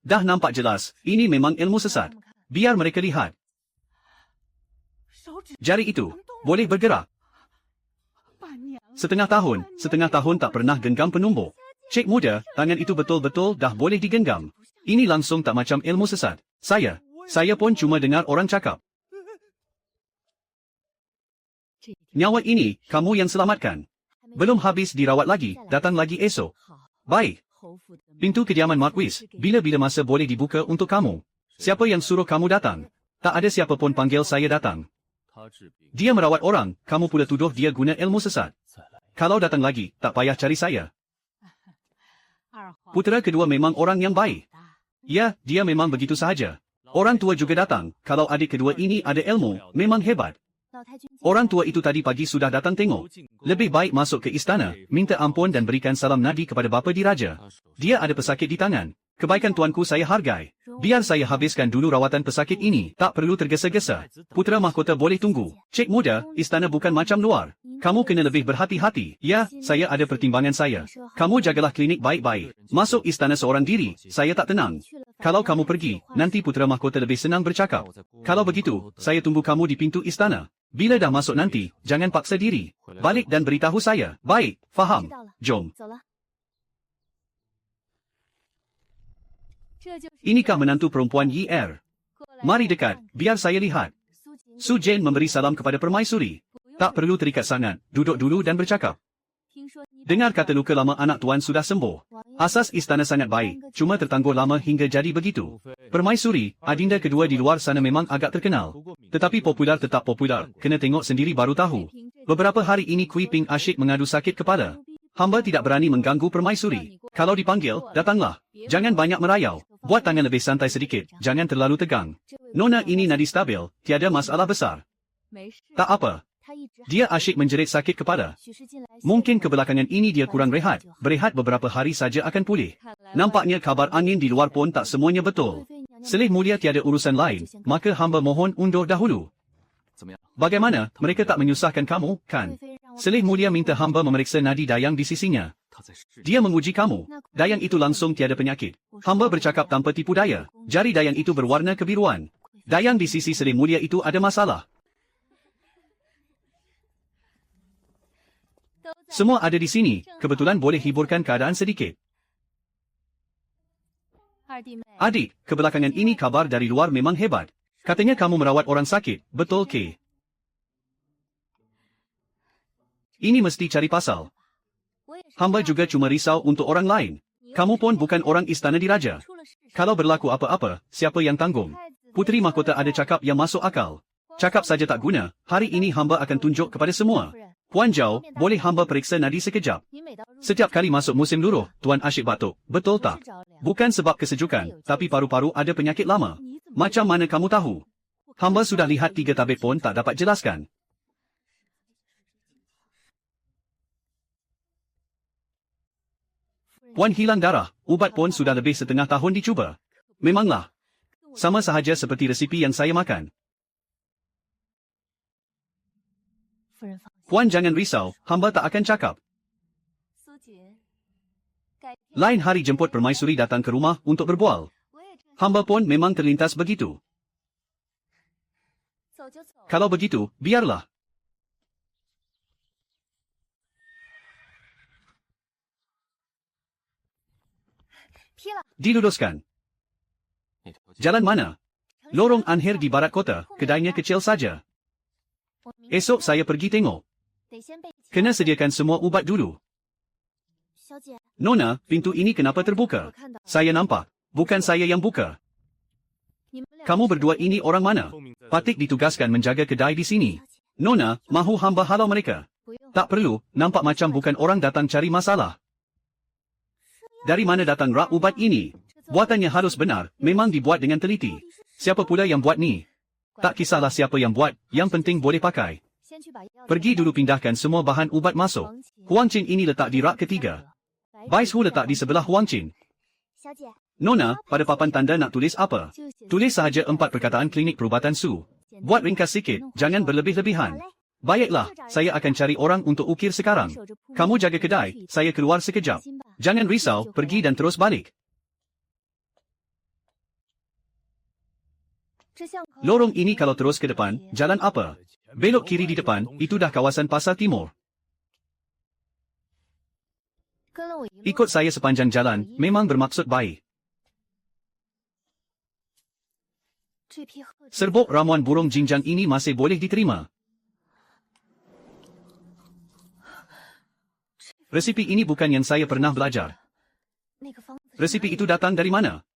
Dah nampak jelas, ini memang ilmu sesat. Biar mereka lihat. Jari itu, boleh bergerak. Setengah tahun tak pernah genggam penumbuk. Cik muda, tangan itu betul-betul dah boleh digenggam. Ini langsung tak macam ilmu sesat. Saya pun cuma dengar orang cakap. Nyawa ini, kamu yang selamatkan. Belum habis dirawat lagi, datang lagi esok. Baik. Pintu kediaman Marquis, bila-bila masa boleh dibuka untuk kamu. Siapa yang suruh kamu datang? Tak ada siapa pun panggil saya datang. Dia merawat orang, kamu pula tuduh dia guna ilmu sesat. Kalau datang lagi, tak payah cari saya. Putera kedua memang orang yang baik. Ya, dia memang begitu sahaja. Orang tua juga datang, kalau adik kedua ini ada ilmu, memang hebat. Orang tua itu tadi pagi sudah datang tengok. Lebih baik masuk ke istana, minta ampun dan berikan salam nadi kepada bapa diraja. Dia ada pesakit di tangan. Kebaikan tuanku saya hargai. Biar saya habiskan dulu rawatan pesakit ini, tak perlu tergesa-gesa. Putera mahkota boleh tunggu. Cik muda, istana bukan macam luar. Kamu kena lebih berhati-hati. Ya, saya ada pertimbangan saya. Kamu jagalah klinik baik-baik. Masuk istana seorang diri, saya tak tenang. Kalau kamu pergi, nanti putera mahkota lebih senang bercakap. Kalau begitu, saya tunggu kamu di pintu istana. Bila dah masuk nanti, jangan paksa diri. Balik dan beritahu saya. Baik, faham. Jom. Inikah menantu perempuan Yi-Er? Mari dekat, biar saya lihat. Su Jane memberi salam kepada permaisuri. Tak perlu terikat sangat, duduk dulu dan bercakap. Dengar kata luka lama anak tuan sudah sembuh. Asas istana sangat baik, cuma tertangguh lama hingga jadi begitu. Permaisuri, adinda kedua di luar sana memang agak terkenal. Tetapi popular tetap popular, kena tengok sendiri baru tahu. Beberapa hari ini Kui Ping asyik mengadu sakit kepala. Hamba tidak berani mengganggu permaisuri. Kalau dipanggil, datanglah. Jangan banyak merayau. Buat tangan lebih santai sedikit, jangan terlalu tegang. Nona ini nadi stabil, tiada masalah besar. Tak apa. Dia asyik menjerit sakit kepala. Mungkin kebelakangan ini dia kurang rehat. Berehat beberapa hari saja akan pulih. Nampaknya kabar angin di luar pun tak semuanya betul. Selih mulia tiada urusan lain, maka hamba mohon undur dahulu. Bagaimana, mereka tak menyusahkan kamu, kan? Selih mulia minta hamba memeriksa nadi dayang di sisinya. Dia menguji kamu. Dayang itu langsung tiada penyakit. Hamba bercakap tanpa tipu daya. Jari dayang itu berwarna kebiruan. Dayang di sisi Selih mulia itu ada masalah. Semua ada di sini, kebetulan boleh hiburkan keadaan sedikit. Adik, kebelakangan ini kabar dari luar memang hebat. Katanya kamu merawat orang sakit, betul ke? Ini mesti cari pasal. Hamba juga cuma risau untuk orang lain. Kamu pun bukan orang istana diraja. Kalau berlaku apa-apa, siapa yang tanggung? Puteri mahkota ada cakap yang masuk akal. Cakap saja tak guna, hari ini hamba akan tunjuk kepada semua. Puan Zhao, boleh hamba periksa nadi sekejap? Setiap kali masuk musim luruh, Tuan asyik batuk, betul tak? Bukan sebab kesejukan, tapi paru-paru ada penyakit lama. Macam mana kamu tahu? Hamba sudah lihat 3 tabib pun tak dapat jelaskan. Puan hilang darah, ubat pun sudah lebih setengah tahun dicuba. Memanglah. Sama sahaja seperti resipi yang saya makan. Puan jangan risau, hamba tak akan cakap. Lain hari jemput permaisuri datang ke rumah untuk berbual. Hamba pun memang terlintas begitu. Kalau begitu, biarlah. Diluruskan. Jalan mana? Lorong Anhir di barat kota, kedainya kecil saja. Esok saya pergi tengok. Kena sediakan semua ubat dulu. Nona, pintu ini kenapa terbuka? Saya nampak. Bukan saya yang buka. Kamu berdua ini orang mana? Patik ditugaskan menjaga kedai di sini. Nona, mahu hamba halau mereka? Tak perlu, nampak macam bukan orang datang cari masalah. Dari mana datang rak ubat ini? Buatannya harus benar, memang dibuat dengan teliti. Siapa pula yang buat ni? Tak kisahlah siapa yang buat, yang penting boleh pakai. Pergi dulu pindahkan semua bahan ubat masuk. Huang Qin ini letak di rak ketiga. Bais Hu letak di sebelah Huang Qin. Nona, pada papan tanda nak tulis apa? Tulis sahaja 4 perkataan klinik perubatan Su. Buat ringkas sikit, jangan berlebih-lebihan. Baiklah, saya akan cari orang untuk ukir sekarang. Kamu jaga kedai, saya keluar sekejap. Jangan risau, pergi dan terus balik. Lorong ini kalau terus ke depan, jalan apa? Belok kiri di depan, itu dah kawasan Pasar Timur. Ikut saya sepanjang jalan, memang bermaksud baik. Serbuk ramuan burung jinjang ini masih boleh diterima. Resipi ini bukan yang saya pernah belajar. Resipi itu datang dari mana?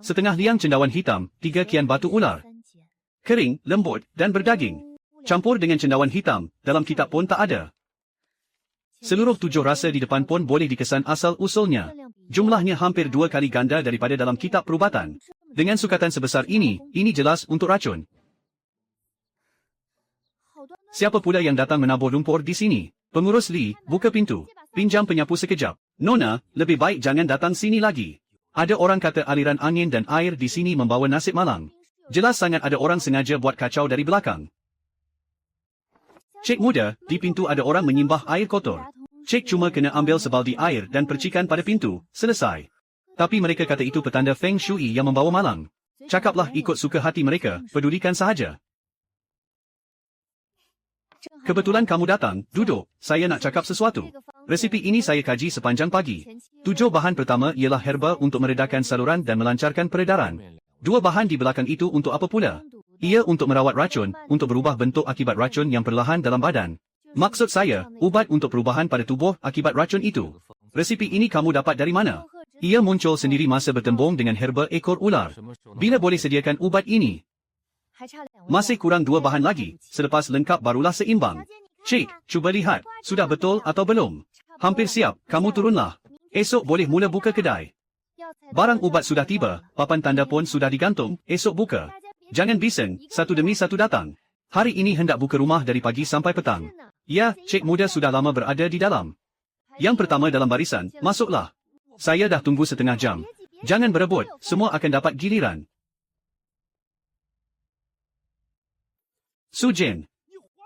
Setengah liang cendawan hitam, 3 kian batu ular. Kering, lembut, dan berdaging. Campur dengan cendawan hitam, dalam kitab pun tak ada. Seluruh 7 rasa di depan pun boleh dikesan asal-usulnya. Jumlahnya hampir 2 kali ganda daripada dalam kitab perubatan. Dengan sukatan sebesar ini jelas untuk racun. Siapa pula yang datang menabur lumpur di sini? Pengurus Lee, buka pintu. Pinjam penyapu sekejap. Nona, lebih baik jangan datang sini lagi. Ada orang kata aliran angin dan air di sini membawa nasib malang. Jelas sangat ada orang sengaja buat kacau dari belakang. Cik muda, di pintu ada orang menyimbah air kotor. Cik cuma kena ambil sebaldi air dan percikan pada pintu, selesai. Tapi mereka kata itu petanda Feng Shui yang membawa malang. Cakaplah ikut suka hati mereka, pedulikan sahaja. Kebetulan kamu datang, duduk, saya nak cakap sesuatu. Resipi ini saya kaji sepanjang pagi. 7 bahan pertama ialah herba untuk meredakan saluran dan melancarkan peredaran. 2 bahan di belakang itu untuk apa pula? Ia untuk merawat racun, untuk berubah bentuk akibat racun yang perlahan dalam badan. Maksud saya, ubat untuk perubahan pada tubuh akibat racun itu. Resipi ini kamu dapat dari mana? Ia muncul sendiri masa bertembung dengan herba ekor ular. Bila boleh sediakan ubat ini? Masih kurang 2 bahan lagi, selepas lengkap barulah seimbang. Cik, cuba lihat, sudah betul atau belum? Hampir siap, kamu turunlah. Esok boleh mula buka kedai. Barang ubat sudah tiba, papan tanda pun sudah digantung, esok buka. Jangan bising, satu demi satu datang. Hari ini hendak buka rumah dari pagi sampai petang. Ya, cik muda sudah lama berada di dalam. Yang pertama dalam barisan, masuklah. Saya dah tunggu setengah jam. Jangan berebut, semua akan dapat giliran. Su Jin,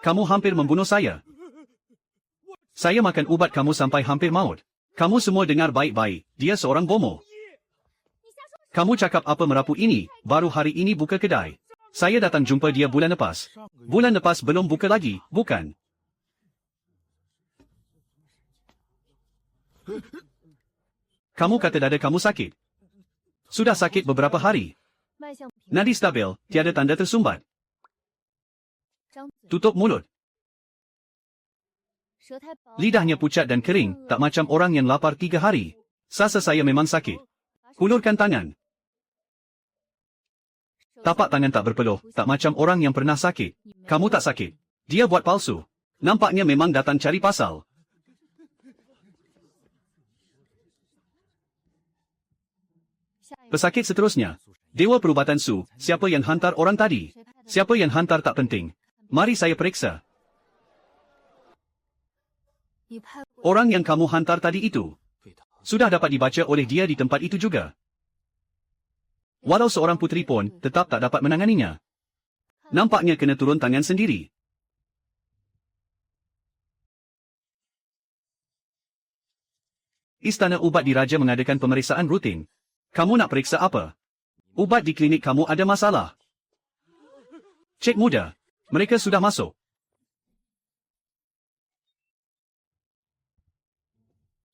kamu hampir membunuh saya. Saya makan ubat kamu sampai hampir maut. Kamu semua dengar baik-baik, dia seorang bomoh. Kamu cakap apa merapu ini, baru hari ini buka kedai. Saya datang jumpa dia bulan lepas. Bulan lepas belum buka lagi, bukan? Kamu kata dada kamu sakit. Sudah sakit beberapa hari. Nadi stabil, tiada tanda tersumbat. Tutup mulut. Lidahnya pucat dan kering, tak macam orang yang lapar 3 hari. Sasa saya memang sakit. Hulurkan tangan. Tapak tangan tak berpeluh, tak macam orang yang pernah sakit. Kamu tak sakit. Dia buat palsu. Nampaknya memang datang cari pasal. Pesakit seterusnya. Dewa Perubatan Su, siapa yang hantar orang tadi? Siapa yang hantar tak penting. Mari saya periksa. Orang yang kamu hantar tadi itu sudah dapat dibaca oleh dia di tempat itu juga. Walau seorang puteri pun tetap tak dapat menanganinya. Nampaknya kena turun tangan sendiri. Istana ubat diraja mengadakan pemeriksaan rutin. Kamu nak periksa apa? Ubat di klinik kamu ada masalah. Cik muda, mereka sudah masuk.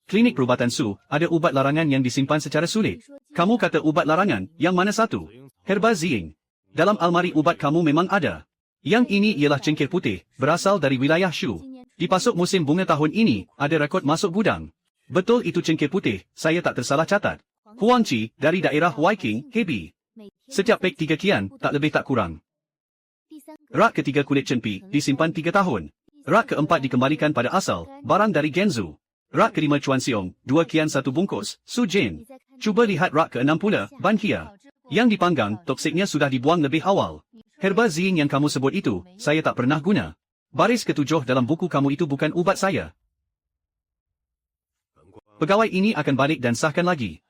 Klinik Perubatan Su, ada ubat larangan yang disimpan secara sulit. Kamu kata ubat larangan, yang mana satu? Herba Ziying. Dalam almari ubat kamu memang ada. Yang ini ialah cengkeh putih, berasal dari wilayah Shu. Di pasuk musim bunga tahun ini, ada rekod masuk gudang. Betul itu cengkeh putih, saya tak tersalah catat. Huang Chi, dari daerah Waiking, KB. Setiap pek 3 kian, tak lebih tak kurang. Rak ketiga kulit cempi, disimpan 3 tahun. Rak keempat dikembalikan pada asal, barang dari Genzu. Rak kelima Chuan Siong, 2 kian 1 bungkus, Su Jin. Cuba lihat rak ke-6 pula, Ban Hia. Yang dipanggang, toksiknya sudah dibuang lebih awal. Herba Ziying yang kamu sebut itu, saya tak pernah guna. Baris ke-7 dalam buku kamu itu bukan ubat saya. Pegawai ini akan balik dan sahkan lagi.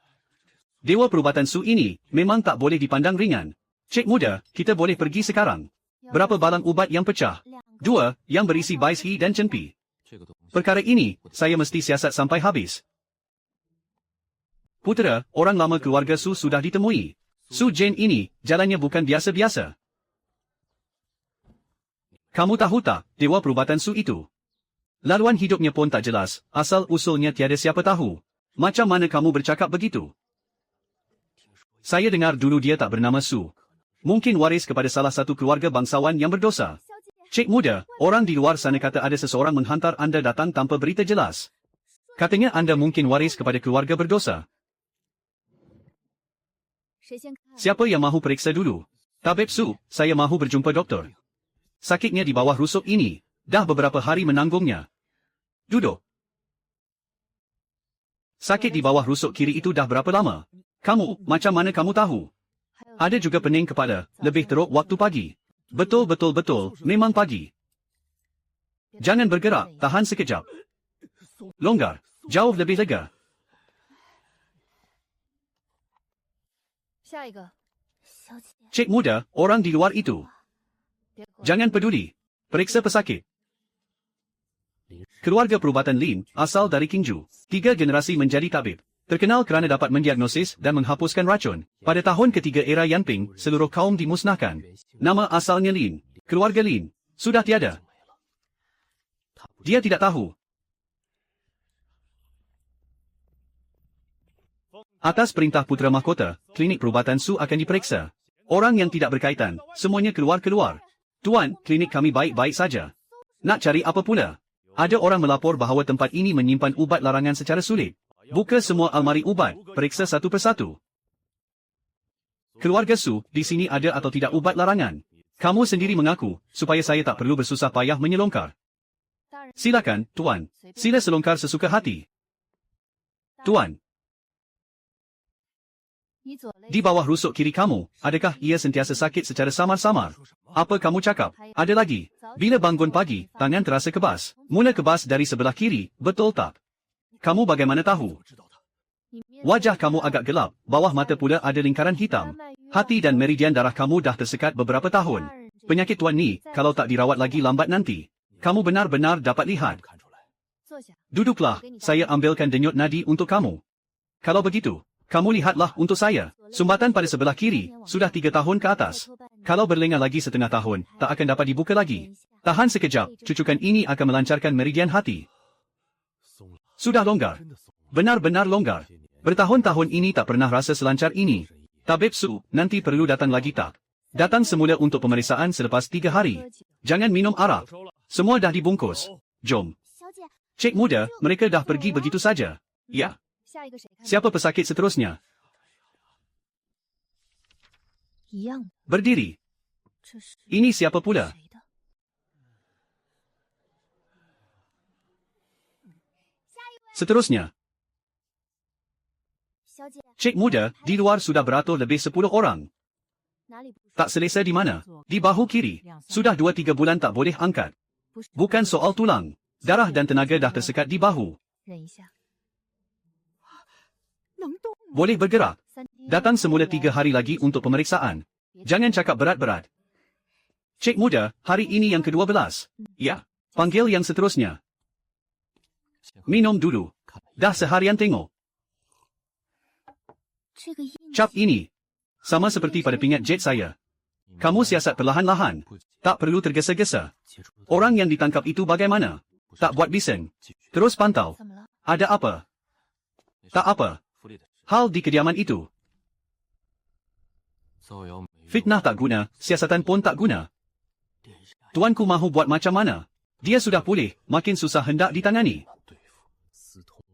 Dewa Perubatan Su ini, memang tak boleh dipandang ringan. Cik muda, kita boleh pergi sekarang. Berapa balang ubat yang pecah? 2, yang berisi bais He dan Chen Pi. Perkara ini, saya mesti siasat sampai habis. Putera, orang lama keluarga Su sudah ditemui. Su Jane ini, jalannya bukan biasa-biasa. Kamu tahu tak, dewa perubatan Su itu? Laluan hidupnya pun tak jelas, asal-usulnya tiada siapa tahu. Macam mana kamu bercakap begitu? Saya dengar dulu dia tak bernama Su. Mungkin waris kepada salah satu keluarga bangsawan yang berdosa. Cik muda, orang di luar sana kata ada seseorang menghantar anda datang tanpa berita jelas. Katanya anda mungkin waris kepada keluarga berdosa. Siapa yang mahu periksa dulu? Tabib Su, saya mahu berjumpa doktor. Sakitnya di bawah rusuk ini, dah beberapa hari menanggungnya. Duduk. Sakit di bawah rusuk kiri itu dah berapa lama? Kamu, macam mana kamu tahu? Ada juga pening kepala, lebih teruk waktu pagi. Betul, memang pagi. Jangan bergerak, tahan sekejap. Longgar, jauh lebih lega. Cik muda, orang di luar itu. Jangan peduli. Periksa pesakit. Keluarga perubatan Lin, asal dari Qingju. 3 generasi menjadi tabib. Terkenal kerana dapat mendiagnosis dan menghapuskan racun. Pada tahun ketiga era Yanping, seluruh kaum dimusnahkan. Nama asalnya Lin. Keluarga Lin. Sudah tiada. Dia tidak tahu. Atas perintah Putera Mahkota, klinik perubatan Su akan diperiksa. Orang yang tidak berkaitan, semuanya keluar-keluar. Tuan, klinik kami baik-baik saja. Nak cari apa pula? Ada orang melapor bahawa tempat ini menyimpan ubat larangan secara sulit. Buka semua almari ubat, periksa satu persatu. Keluarga Su, di sini ada atau tidak ubat larangan? Kamu sendiri mengaku, supaya saya tak perlu bersusah payah menyelongkar. Silakan, Tuan. Sila selongkar sesuka hati. Tuan. Di bawah rusuk kiri kamu, adakah ia sentiasa sakit secara samar-samar? Apa kamu cakap? Ada lagi. Bila bangun pagi, tangan terasa kebas. Mula kebas dari sebelah kiri, betul tak? Kamu bagaimana tahu? Wajah kamu agak gelap, bawah mata pula ada lingkaran hitam. Hati dan meridian darah kamu dah tersekat beberapa tahun. Penyakit tuan ni, kalau tak dirawat lagi lambat nanti. Kamu benar-benar dapat lihat. Duduklah, saya ambilkan denyut nadi untuk kamu. Kalau begitu, kamu lihatlah untuk saya. Sumbatan pada sebelah kiri, sudah 3 tahun ke atas. Kalau berlengah lagi setengah tahun, tak akan dapat dibuka lagi. Tahan sekejap, cucukan ini akan melancarkan meridian hati. Sudah longgar. Benar-benar longgar. Bertahun-tahun ini tak pernah rasa selancar ini. Tabib Su, nanti perlu datang lagi tak? Datang semula untuk pemeriksaan selepas 3 hari. Jangan minum arak. Semua dah dibungkus. Jom. Cik muda, mereka dah pergi begitu saja. Ya. Siapa pesakit seterusnya? Berdiri. Ini siapa pula? Seterusnya. Cik muda, di luar sudah beratur lebih 10 orang. Tak selesa di mana? Di bahu kiri. Sudah 2-3 bulan tak boleh angkat. Bukan soal tulang. Darah dan tenaga dah tersekat di bahu. Boleh bergerak. Datang semula 3 hari lagi untuk pemeriksaan. Jangan cakap berat-berat. Cik muda, hari ini yang ke-12. Ya. Panggil yang seterusnya. Minum dulu. Dah seharian tengok. Cap ini. Sama seperti pada pingat jet saya. Kamu siasat perlahan-lahan. Tak perlu tergesa-gesa. Orang yang ditangkap itu bagaimana? Tak buat bising. Terus pantau. Ada apa? Tak apa. Hal di kediaman itu. Fitnah tak guna, siasatan pun tak guna. Tuanku mahu buat macam mana? Dia sudah pulih, makin susah hendak ditangani.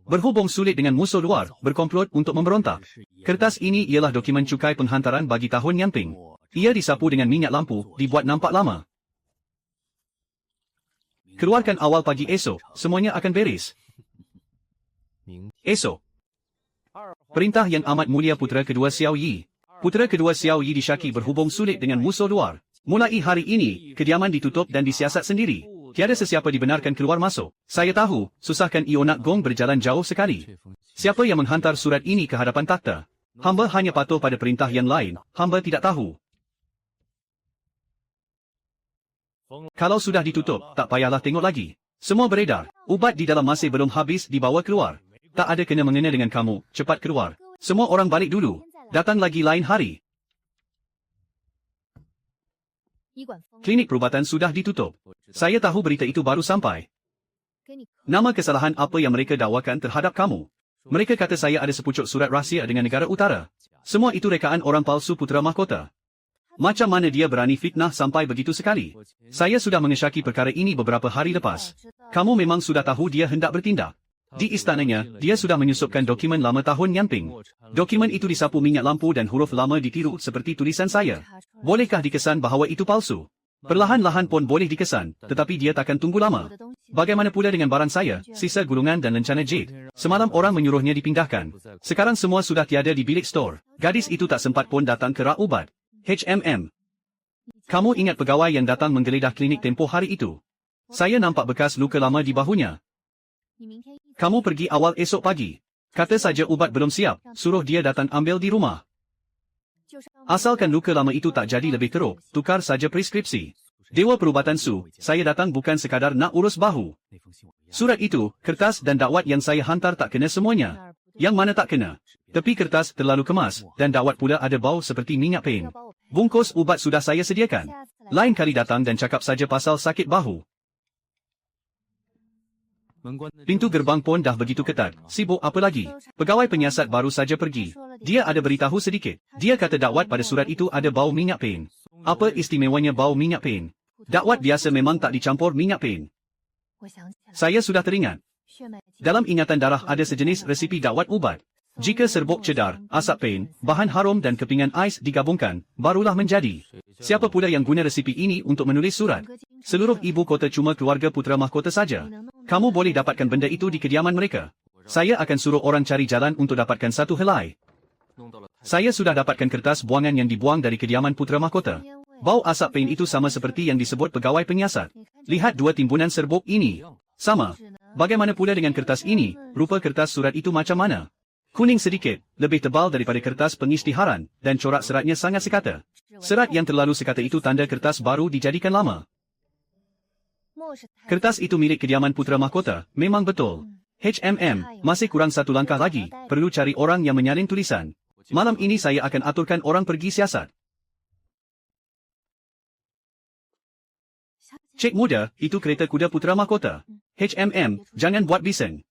Berhubung sulit dengan musuh luar, berkomplot untuk memberontak. Kertas ini ialah dokumen cukai penghantaran bagi tahun Yanping. Ia disapu dengan minyak lampu, dibuat nampak lama. Keluarkan awal pagi esok, semuanya akan beres. Esok. Perintah yang amat mulia putera kedua Xiao Yi. Putera kedua Xiao Yi disyaki berhubung sulit dengan musuh luar. Mulai hari ini, kediaman ditutup dan disiasat sendiri. Tiada sesiapa dibenarkan keluar masuk. Saya tahu, susahkan Ionak Gong berjalan jauh sekali. Siapa yang menghantar surat ini ke hadapan takhta? Hamba hanya patuh pada perintah yang lain, hamba tidak tahu. Kalau sudah ditutup, tak payahlah tengok lagi. Semua beredar. Ubat di dalam masih belum habis dibawa keluar. Tak ada kena-mengena dengan kamu, cepat keluar. Semua orang balik dulu. Datang lagi lain hari. Klinik perubatan sudah ditutup. Saya tahu berita itu baru sampai. Nama kesalahan apa yang mereka dakwakan terhadap kamu? Mereka kata saya ada sepucuk surat rahsia dengan negara utara. Semua itu rekaan orang palsu putera mahkota. Macam mana dia berani fitnah sampai begitu sekali? Saya sudah mengesyaki perkara ini beberapa hari lepas. Kamu memang sudah tahu dia hendak bertindak. Di istananya, dia sudah menyusupkan dokumen lama tahun Nyamping. Dokumen itu disapu minyak lampu dan huruf lama ditiru seperti tulisan saya. Bolehkah dikesan bahawa itu palsu? Perlahan-lahan pun boleh dikesan, tetapi dia takkan tunggu lama. Bagaimana pula dengan barang saya, sisa gulungan dan lencana jade? Semalam orang menyuruhnya dipindahkan. Sekarang semua sudah tiada di bilik store. Gadis itu tak sempat pun datang ke rak ubat. Kamu ingat pegawai yang datang menggeledah klinik tempoh hari itu? Saya nampak bekas luka lama di bahunya. Kamu pergi awal esok pagi. Kata saja ubat belum siap, suruh dia datang ambil di rumah. Asalkan luka lama itu tak jadi lebih teruk, tukar saja preskripsi. Dewa Perubatan Su, saya datang bukan sekadar nak urus bahu. Surat itu, kertas dan dakwat yang saya hantar tak kena semuanya. Yang mana tak kena? Tepi kertas terlalu kemas, dan dakwat pula ada bau seperti minyak pain. Bungkus ubat sudah saya sediakan. Lain kali datang dan cakap saja pasal sakit bahu. Pintu gerbang pun dah begitu ketat, sibuk apa lagi? Pegawai penyiasat baru saja pergi. Dia ada beritahu sedikit. Dia kata dakwat pada surat itu ada bau minyak pain. Apa istimewanya bau minyak pain? Dakwat biasa memang tak dicampur minyak pain. Saya sudah teringat. Dalam ingatan darah ada sejenis resipi dakwat ubat. Jika serbuk cedar, asap pain, bahan harum dan kepingan ais digabungkan, barulah menjadi. Siapa pula yang guna resipi ini untuk menulis surat? Seluruh ibu kota cuma keluarga putera mahkota saja. Kamu boleh dapatkan benda itu di kediaman mereka. Saya akan suruh orang cari jalan untuk dapatkan satu helai. Saya sudah dapatkan kertas buangan yang dibuang dari kediaman putera mahkota. Bau asap pain itu sama seperti yang disebut pegawai penyiasat. Lihat dua timbunan serbuk ini. Sama. Bagaimana pula dengan kertas ini? Rupa kertas surat itu macam mana? Kuning sedikit, lebih tebal daripada kertas pengisytiharan, dan corak seratnya sangat sekata. Serat yang terlalu sekata itu tanda kertas baru dijadikan lama. Kertas itu milik kediaman putera mahkota, memang betul. Masih kurang satu langkah lagi, perlu cari orang yang menyalin tulisan. Malam ini saya akan aturkan orang pergi siasat. Cik muda, itu kereta kuda putera mahkota. Jangan buat bising.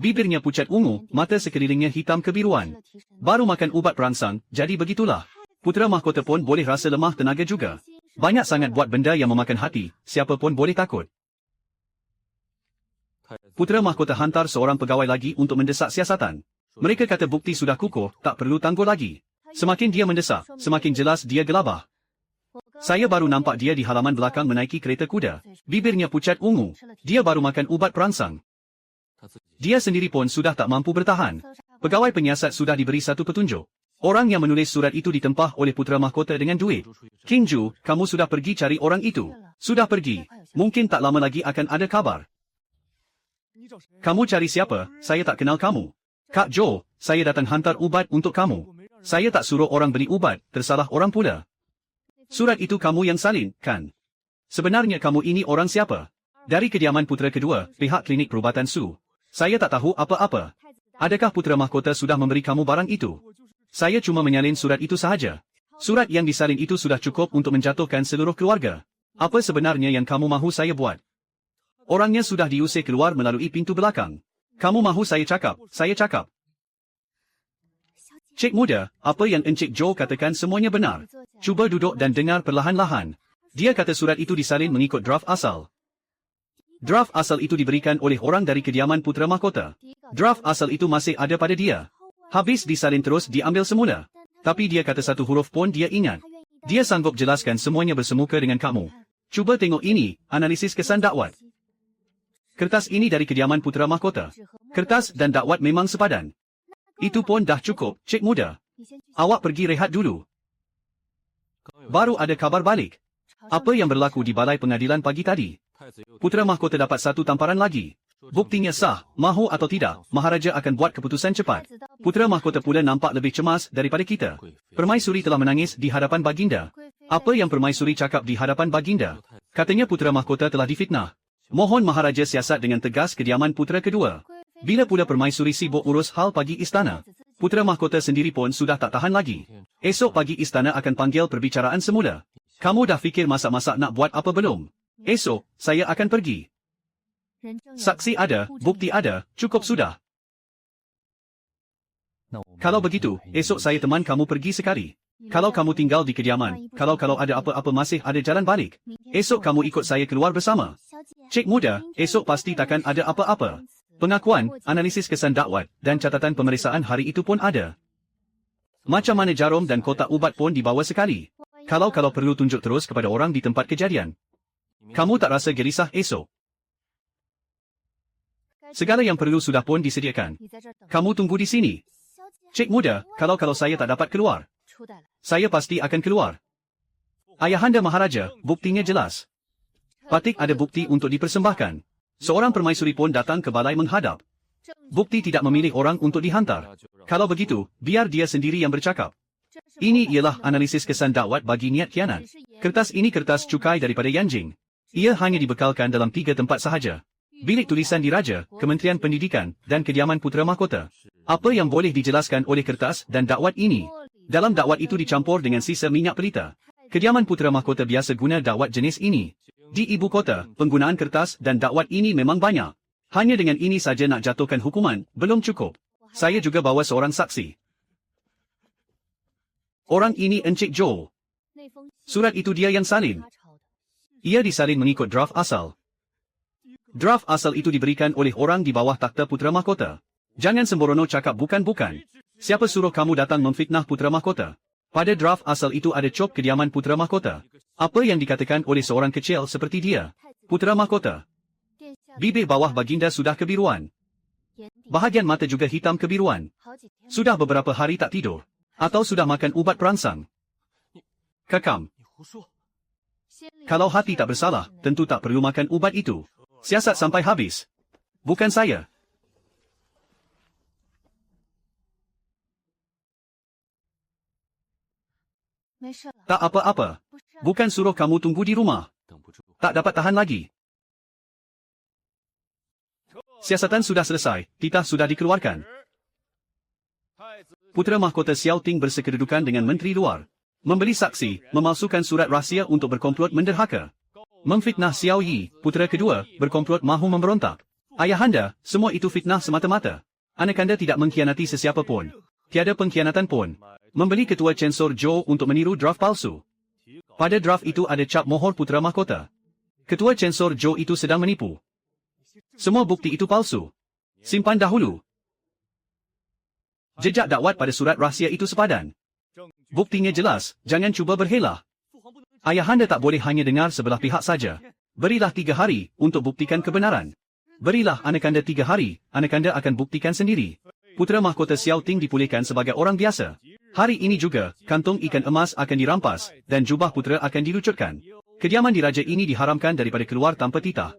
Bibirnya pucat ungu, mata sekelilingnya hitam kebiruan. Baru makan ubat perangsang, jadi begitulah. Putera mahkota pun boleh rasa lemah tenaga juga. Banyak sangat buat benda yang memakan hati, siapa pun boleh takut. Putera mahkota hantar seorang pegawai lagi untuk mendesak siasatan. Mereka kata bukti sudah kukuh, tak perlu tangguh lagi. Semakin dia mendesak, semakin jelas dia gelabah. Saya baru nampak dia di halaman belakang menaiki kereta kuda. Bibirnya pucat ungu. Dia baru makan ubat perangsang. Dia sendiri pun sudah tak mampu bertahan. Pegawai penyiasat sudah diberi satu petunjuk. Orang yang menulis surat itu ditempah oleh putera mahkota dengan duit. King Ju, kamu sudah pergi cari orang itu. Sudah pergi. Mungkin tak lama lagi akan ada kabar. Kamu cari siapa? Saya tak kenal kamu. Kak Jo, saya datang hantar ubat untuk kamu. Saya tak suruh orang beli ubat, tersalah orang pula. Surat itu kamu yang salin, kan? Sebenarnya kamu ini orang siapa? Dari kediaman putera kedua, pihak klinik perubatan Su. Saya tak tahu apa-apa. Adakah putera mahkota sudah memberi kamu barang itu? Saya cuma menyalin surat itu sahaja. Surat yang disalin itu sudah cukup untuk menjatuhkan seluruh keluarga. Apa sebenarnya yang kamu mahu saya buat? Orangnya sudah diusir keluar melalui pintu belakang. Kamu mahu saya cakap, saya cakap. Cik muda, apa yang Encik Jo katakan semuanya benar. Cuba duduk dan dengar perlahan-lahan. Dia kata surat itu disalin mengikut draft asal. Draft asal itu diberikan oleh orang dari kediaman putera mahkota. Draft asal itu masih ada pada dia. Habis disalin terus diambil semula. Tapi dia kata satu huruf pun dia ingat. Dia sanggup jelaskan semuanya bersemuka dengan kamu. Cuba tengok ini, analisis kesan dakwat. Kertas ini dari kediaman putera mahkota. Kertas dan dakwat memang sepadan. Itu pun dah cukup, cik muda. Awak pergi rehat dulu. Baru ada kabar balik. Apa yang berlaku di balai pengadilan pagi tadi? Putera mahkota dapat satu tamparan lagi. Buktinya sah, mahu atau tidak, Maharaja akan buat keputusan cepat. Putera mahkota pula nampak lebih cemas daripada kita. Permaisuri telah menangis di hadapan baginda. Apa yang permaisuri cakap di hadapan baginda? Katanya putera mahkota telah difitnah. Mohon Maharaja siasat dengan tegas kediaman putera kedua. Bila pula permaisuri sibuk urus hal pagi istana, putera mahkota sendiri pun sudah tak tahan lagi. Esok pagi istana akan panggil perbicaraan semula. Kamu dah fikir masak-masak nak buat apa belum? Esok, saya akan pergi. Saksi ada, bukti ada, cukup sudah. Kalau begitu, esok saya teman kamu pergi sekali. Kalau kamu tinggal di kediaman, kalau ada apa-apa masih ada jalan balik. Esok kamu ikut saya keluar bersama. Cik muda, esok pasti takkan ada apa-apa. Pengakuan, analisis kesan dakwat, dan catatan pemeriksaan hari itu pun ada. Macam mana jarum dan kotak ubat pun dibawa sekali. Kalau perlu tunjuk terus kepada orang di tempat kejadian. Kamu tak rasa gelisah esok? Segala yang perlu sudah pun disediakan. Kamu tunggu di sini. Cik muda, kalau saya tak dapat keluar, saya pasti akan keluar. Ayahanda Maharaja, buktinya jelas. Patik ada bukti untuk dipersembahkan. Seorang permaisuri pun datang ke balai menghadap. Bukti tidak memilih orang untuk dihantar. Kalau begitu, biar dia sendiri yang bercakap. Ini ialah analisis kesan dakwat bagi niat khianat. Kertas ini kertas cukai daripada Yanjing. Ia hanya dibekalkan dalam 3 tempat sahaja. Bilik tulisan diraja, Kementerian Pendidikan, dan kediaman putera mahkota. Apa yang boleh dijelaskan oleh kertas dan dakwat ini? Dalam dakwat itu dicampur dengan sisa minyak pelita. Kediaman putera mahkota biasa guna dakwat jenis ini. Di ibu kota, penggunaan kertas dan dakwat ini memang banyak. Hanya dengan ini saja nak jatuhkan hukuman, belum cukup. Saya juga bawa seorang saksi. Orang ini Encik Joel. Surat itu dia yang salin. Ia disalin mengikut draft asal. Draft asal itu diberikan oleh orang di bawah takhta putera mahkota. Jangan sembrono cakap bukan-bukan. Siapa suruh kamu datang memfitnah putera mahkota? Pada draft asal itu ada cop kediaman putera mahkota. Apa yang dikatakan oleh seorang kecil seperti dia? Putera mahkota. Bibir bawah baginda sudah kebiruan. Bahagian mata juga hitam kebiruan. Sudah beberapa hari tak tidur. Atau sudah makan ubat perangsang. Kekam. Kalau hati tak bersalah, tentu tak perlu makan ubat itu. Siasat sampai habis. Bukan saya. Tak apa-apa. Bukan suruh kamu tunggu di rumah. Tak dapat tahan lagi. Siasatan sudah selesai, titah sudah dikeluarkan. Putera mahkota Xiao Ting bersekedudukan dengan menteri luar. Membeli saksi, memalsukan surat rahsia untuk berkomplot menderhaka. Memfitnah Xiao Yi, putera kedua, berkomplot mahu memberontak. Ayahanda, semua itu fitnah semata-mata. Anakanda tidak mengkhianati sesiapa pun. Tiada pengkhianatan pun. Membeli ketua censor Zhou untuk meniru draft palsu. Pada draft itu ada cap mohor putera mahkota. Ketua censor Zhou itu sedang menipu. Semua bukti itu palsu. Simpan dahulu. Jejak dakwat pada surat rahsia itu sepadan. Buktinya jelas, jangan cuba berhelah. Ayahanda tak boleh hanya dengar sebelah pihak saja. Berilah 3 hari untuk buktikan kebenaran. Berilah anakanda 3 hari, anakanda akan buktikan sendiri. Putera mahkota Xiao Ting dipulihkan sebagai orang biasa. Hari ini juga, kantung ikan emas akan dirampas, dan jubah putera akan dilucutkan. Kediaman diraja ini diharamkan daripada keluar tanpa titah.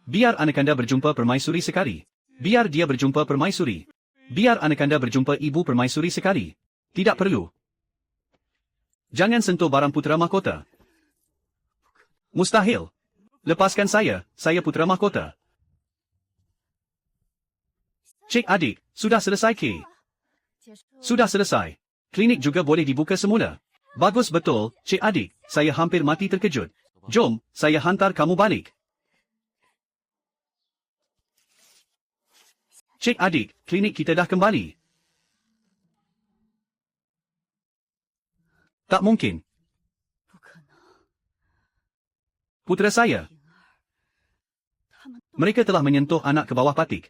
Biar anakanda berjumpa permaisuri sekali. Biar dia berjumpa permaisuri. Biar anakanda berjumpa ibu permaisuri sekali. Tidak perlu. Jangan sentuh barang putera mahkota. Mustahil. Lepaskan saya putera mahkota. Cik adik, sudah selesai ke? Sudah selesai. Klinik juga boleh dibuka semula. Bagus betul, cik adik, saya hampir mati terkejut. Jom, saya hantar kamu balik. Cik adik, klinik kita dah kembali. Tak mungkin. Putera saya. Mereka telah menyentuh anak ke bawah patik.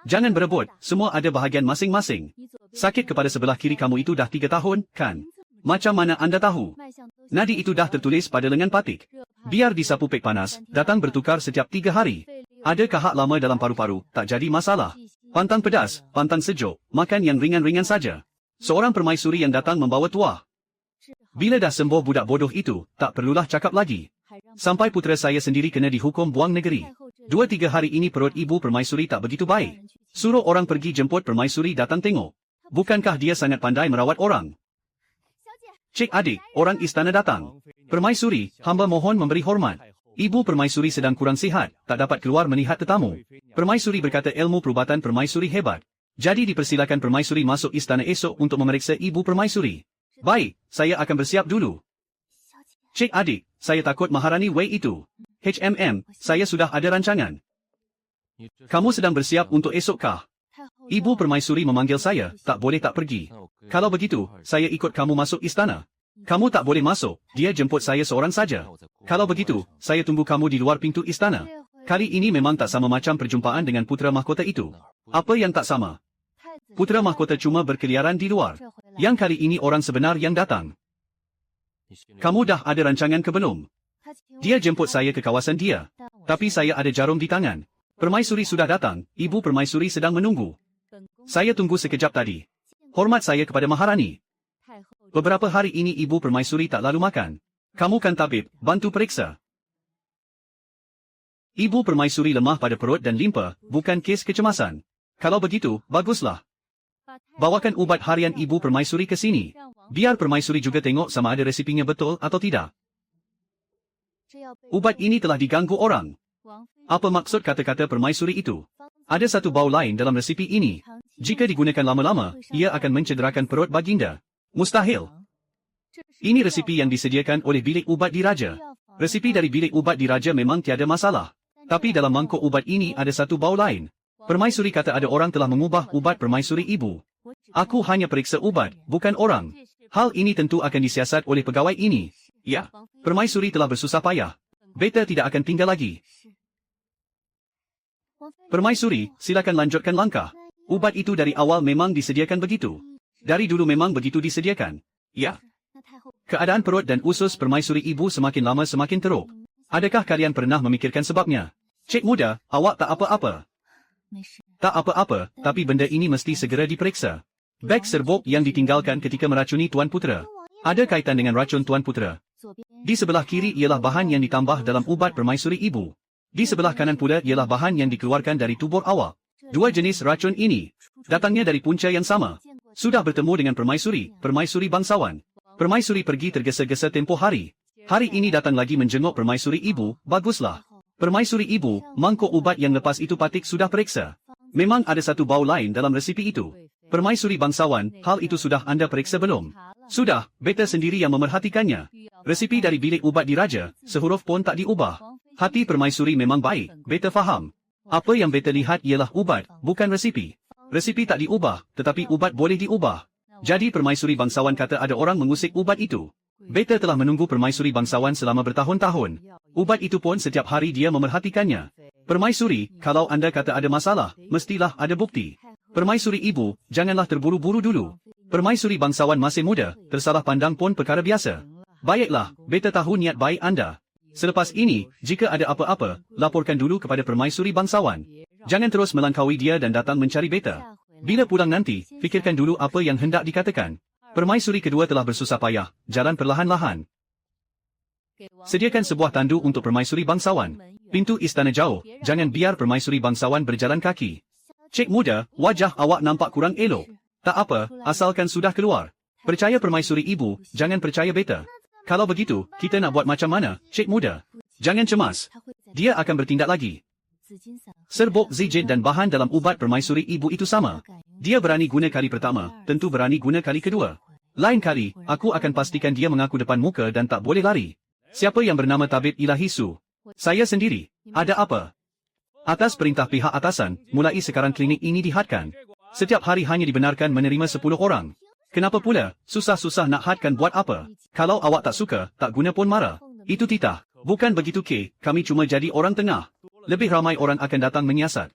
Jangan berebut, semua ada bahagian masing-masing. Sakit kepala sebelah kiri kamu itu dah 3 tahun, kan? Macam mana anda tahu? Nadi itu dah tertulis pada lengan patik. Biar disapu pek panas, datang bertukar setiap 3 hari. Ada kahak lama dalam paru-paru, tak jadi masalah. Pantang pedas, pantang sejuk, makan yang ringan-ringan saja. Seorang permaisuri yang datang membawa tuah. Bila dah sembuh budak bodoh itu, tak perlulah cakap lagi. Sampai putera saya sendiri kena dihukum buang negeri. 2-3 hari ini perut ibu permaisuri tak begitu baik. Suruh orang pergi jemput permaisuri datang tengok. Bukankah dia sangat pandai merawat orang? Cik adik, orang istana datang. Permaisuri, hamba mohon memberi hormat. Ibu Permaisuri sedang kurang sihat, tak dapat keluar melihat tetamu. Permaisuri berkata ilmu perubatan Permaisuri hebat. Jadi dipersilakan Permaisuri masuk istana esok untuk memeriksa Ibu Permaisuri. Baik, saya akan bersiap dulu. Cik adik, saya takut Maharani Wei itu. saya sudah ada rancangan. Kamu sedang bersiap untuk esok kah? Ibu Permaisuri memanggil saya, tak boleh tak pergi. Kalau begitu, saya ikut kamu masuk istana. Kamu tak boleh masuk, dia jemput saya seorang saja. Kalau begitu, saya tunggu kamu di luar pintu istana. Kali ini memang tak sama macam perjumpaan dengan putera mahkota itu. Apa yang tak sama? Putera mahkota cuma berkeliaran di luar. Yang kali ini orang sebenar yang datang. Kamu dah ada rancangan ke belum? Dia jemput saya ke kawasan dia. Tapi saya ada jarum di tangan. Permaisuri sudah datang, Ibu Permaisuri sedang menunggu. Saya tunggu sekejap tadi. Hormat saya kepada Maharani. Beberapa hari ini Ibu Permaisuri tak lalu makan. Kamu kan tabib, bantu periksa. Ibu Permaisuri lemah pada perut dan limpa, bukan kes kecemasan. Kalau begitu, baguslah. Bawakan ubat harian Ibu Permaisuri ke sini. Biar Permaisuri juga tengok sama ada resipinya betul atau tidak. Ubat ini telah diganggu orang. Apa maksud kata-kata Permaisuri itu? Ada satu bau lain dalam resipi ini. Jika digunakan lama-lama, ia akan mencederakan perut baginda. Mustahil. Ini resipi yang disediakan oleh bilik ubat diraja. Resipi dari bilik ubat diraja memang tiada masalah. Tapi dalam mangkuk ubat ini ada satu bau lain. Permaisuri kata ada orang telah mengubah ubat Permaisuri Ibu. Aku hanya periksa ubat, bukan orang. Hal ini tentu akan disiasat oleh pegawai ini. Ya, Permaisuri telah bersusah payah. Beta tidak akan tinggal lagi. Permaisuri, silakan lanjutkan langkah. Ubat itu dari awal memang disediakan begitu. Dari dulu memang begitu disediakan. Ya. Keadaan perut dan usus Permaisuri Ibu semakin lama semakin teruk. Adakah kalian pernah memikirkan sebabnya? Cik muda, awak tak apa-apa. Tak apa-apa, tapi benda ini mesti segera diperiksa. Beg serbuk yang ditinggalkan ketika meracuni Tuan Putera. Ada kaitan dengan racun Tuan Putera. Di sebelah kiri ialah bahan yang ditambah dalam ubat Permaisuri Ibu. Di sebelah kanan pula ialah bahan yang dikeluarkan dari tubuh awak. Dua jenis racun ini datangnya dari punca yang sama. Sudah bertemu dengan Permaisuri, Permaisuri bangsawan. Permaisuri pergi tergesa-gesa tempoh hari. Hari ini datang lagi menjenguk Permaisuri Ibu, baguslah. Permaisuri Ibu, mangkuk ubat yang lepas itu patik sudah periksa. Memang ada satu bau lain dalam resipi itu. Permaisuri bangsawan, hal itu sudah anda periksa belum? Sudah, beta sendiri yang memerhatikannya. Resipi dari bilik ubat diraja, sehuruf pun tak diubah. Hati Permaisuri memang baik, beta faham. Apa yang beta lihat ialah ubat, bukan resipi. Resipi tak diubah, tetapi ubat boleh diubah. Jadi Permaisuri bangsawan kata ada orang mengusik ubat itu. Beta telah menunggu Permaisuri bangsawan selama bertahun-tahun. Ubat itu pun setiap hari dia memerhatikannya. Permaisuri, kalau anda kata ada masalah, mestilah ada bukti. Permaisuri Ibu, janganlah terburu-buru dulu. Permaisuri bangsawan masih muda, tersalah pandang pun perkara biasa. Baiklah, beta tahu niat baik anda. Selepas ini, jika ada apa-apa, laporkan dulu kepada Permaisuri bangsawan. Jangan terus melangkaui dia dan datang mencari beta. Bila pulang nanti, fikirkan dulu apa yang hendak dikatakan. Permaisuri kedua telah bersusah payah, jalan perlahan-lahan. Sediakan sebuah tandu untuk Permaisuri bangsawan. Pintu istana jauh, jangan biar Permaisuri bangsawan berjalan kaki. Cik muda, wajah awak nampak kurang elok. Tak apa, asalkan sudah keluar. Percaya Permaisuri Ibu, jangan percaya beta. Kalau begitu, kita nak buat macam mana, Cik muda? Jangan cemas. Dia akan bertindak lagi. Serbuk zijit dan bahan dalam ubat Permaisuri Ibu itu sama. Dia berani guna kali pertama, tentu berani guna kali kedua. Lain kali, aku akan pastikan dia mengaku depan muka dan tak boleh lari. Siapa yang bernama Tabib Ilahi Su? Saya sendiri. Ada apa? Atas perintah pihak atasan, mulai sekarang klinik ini dihadkan. Setiap hari hanya dibenarkan menerima 10 orang. Kenapa pula, susah-susah nak hadkan buat apa? Kalau awak tak suka, tak guna pun marah. Itu titah. Bukan begitu ke, kami cuma jadi orang tengah. Lebih ramai orang akan datang menyiasat.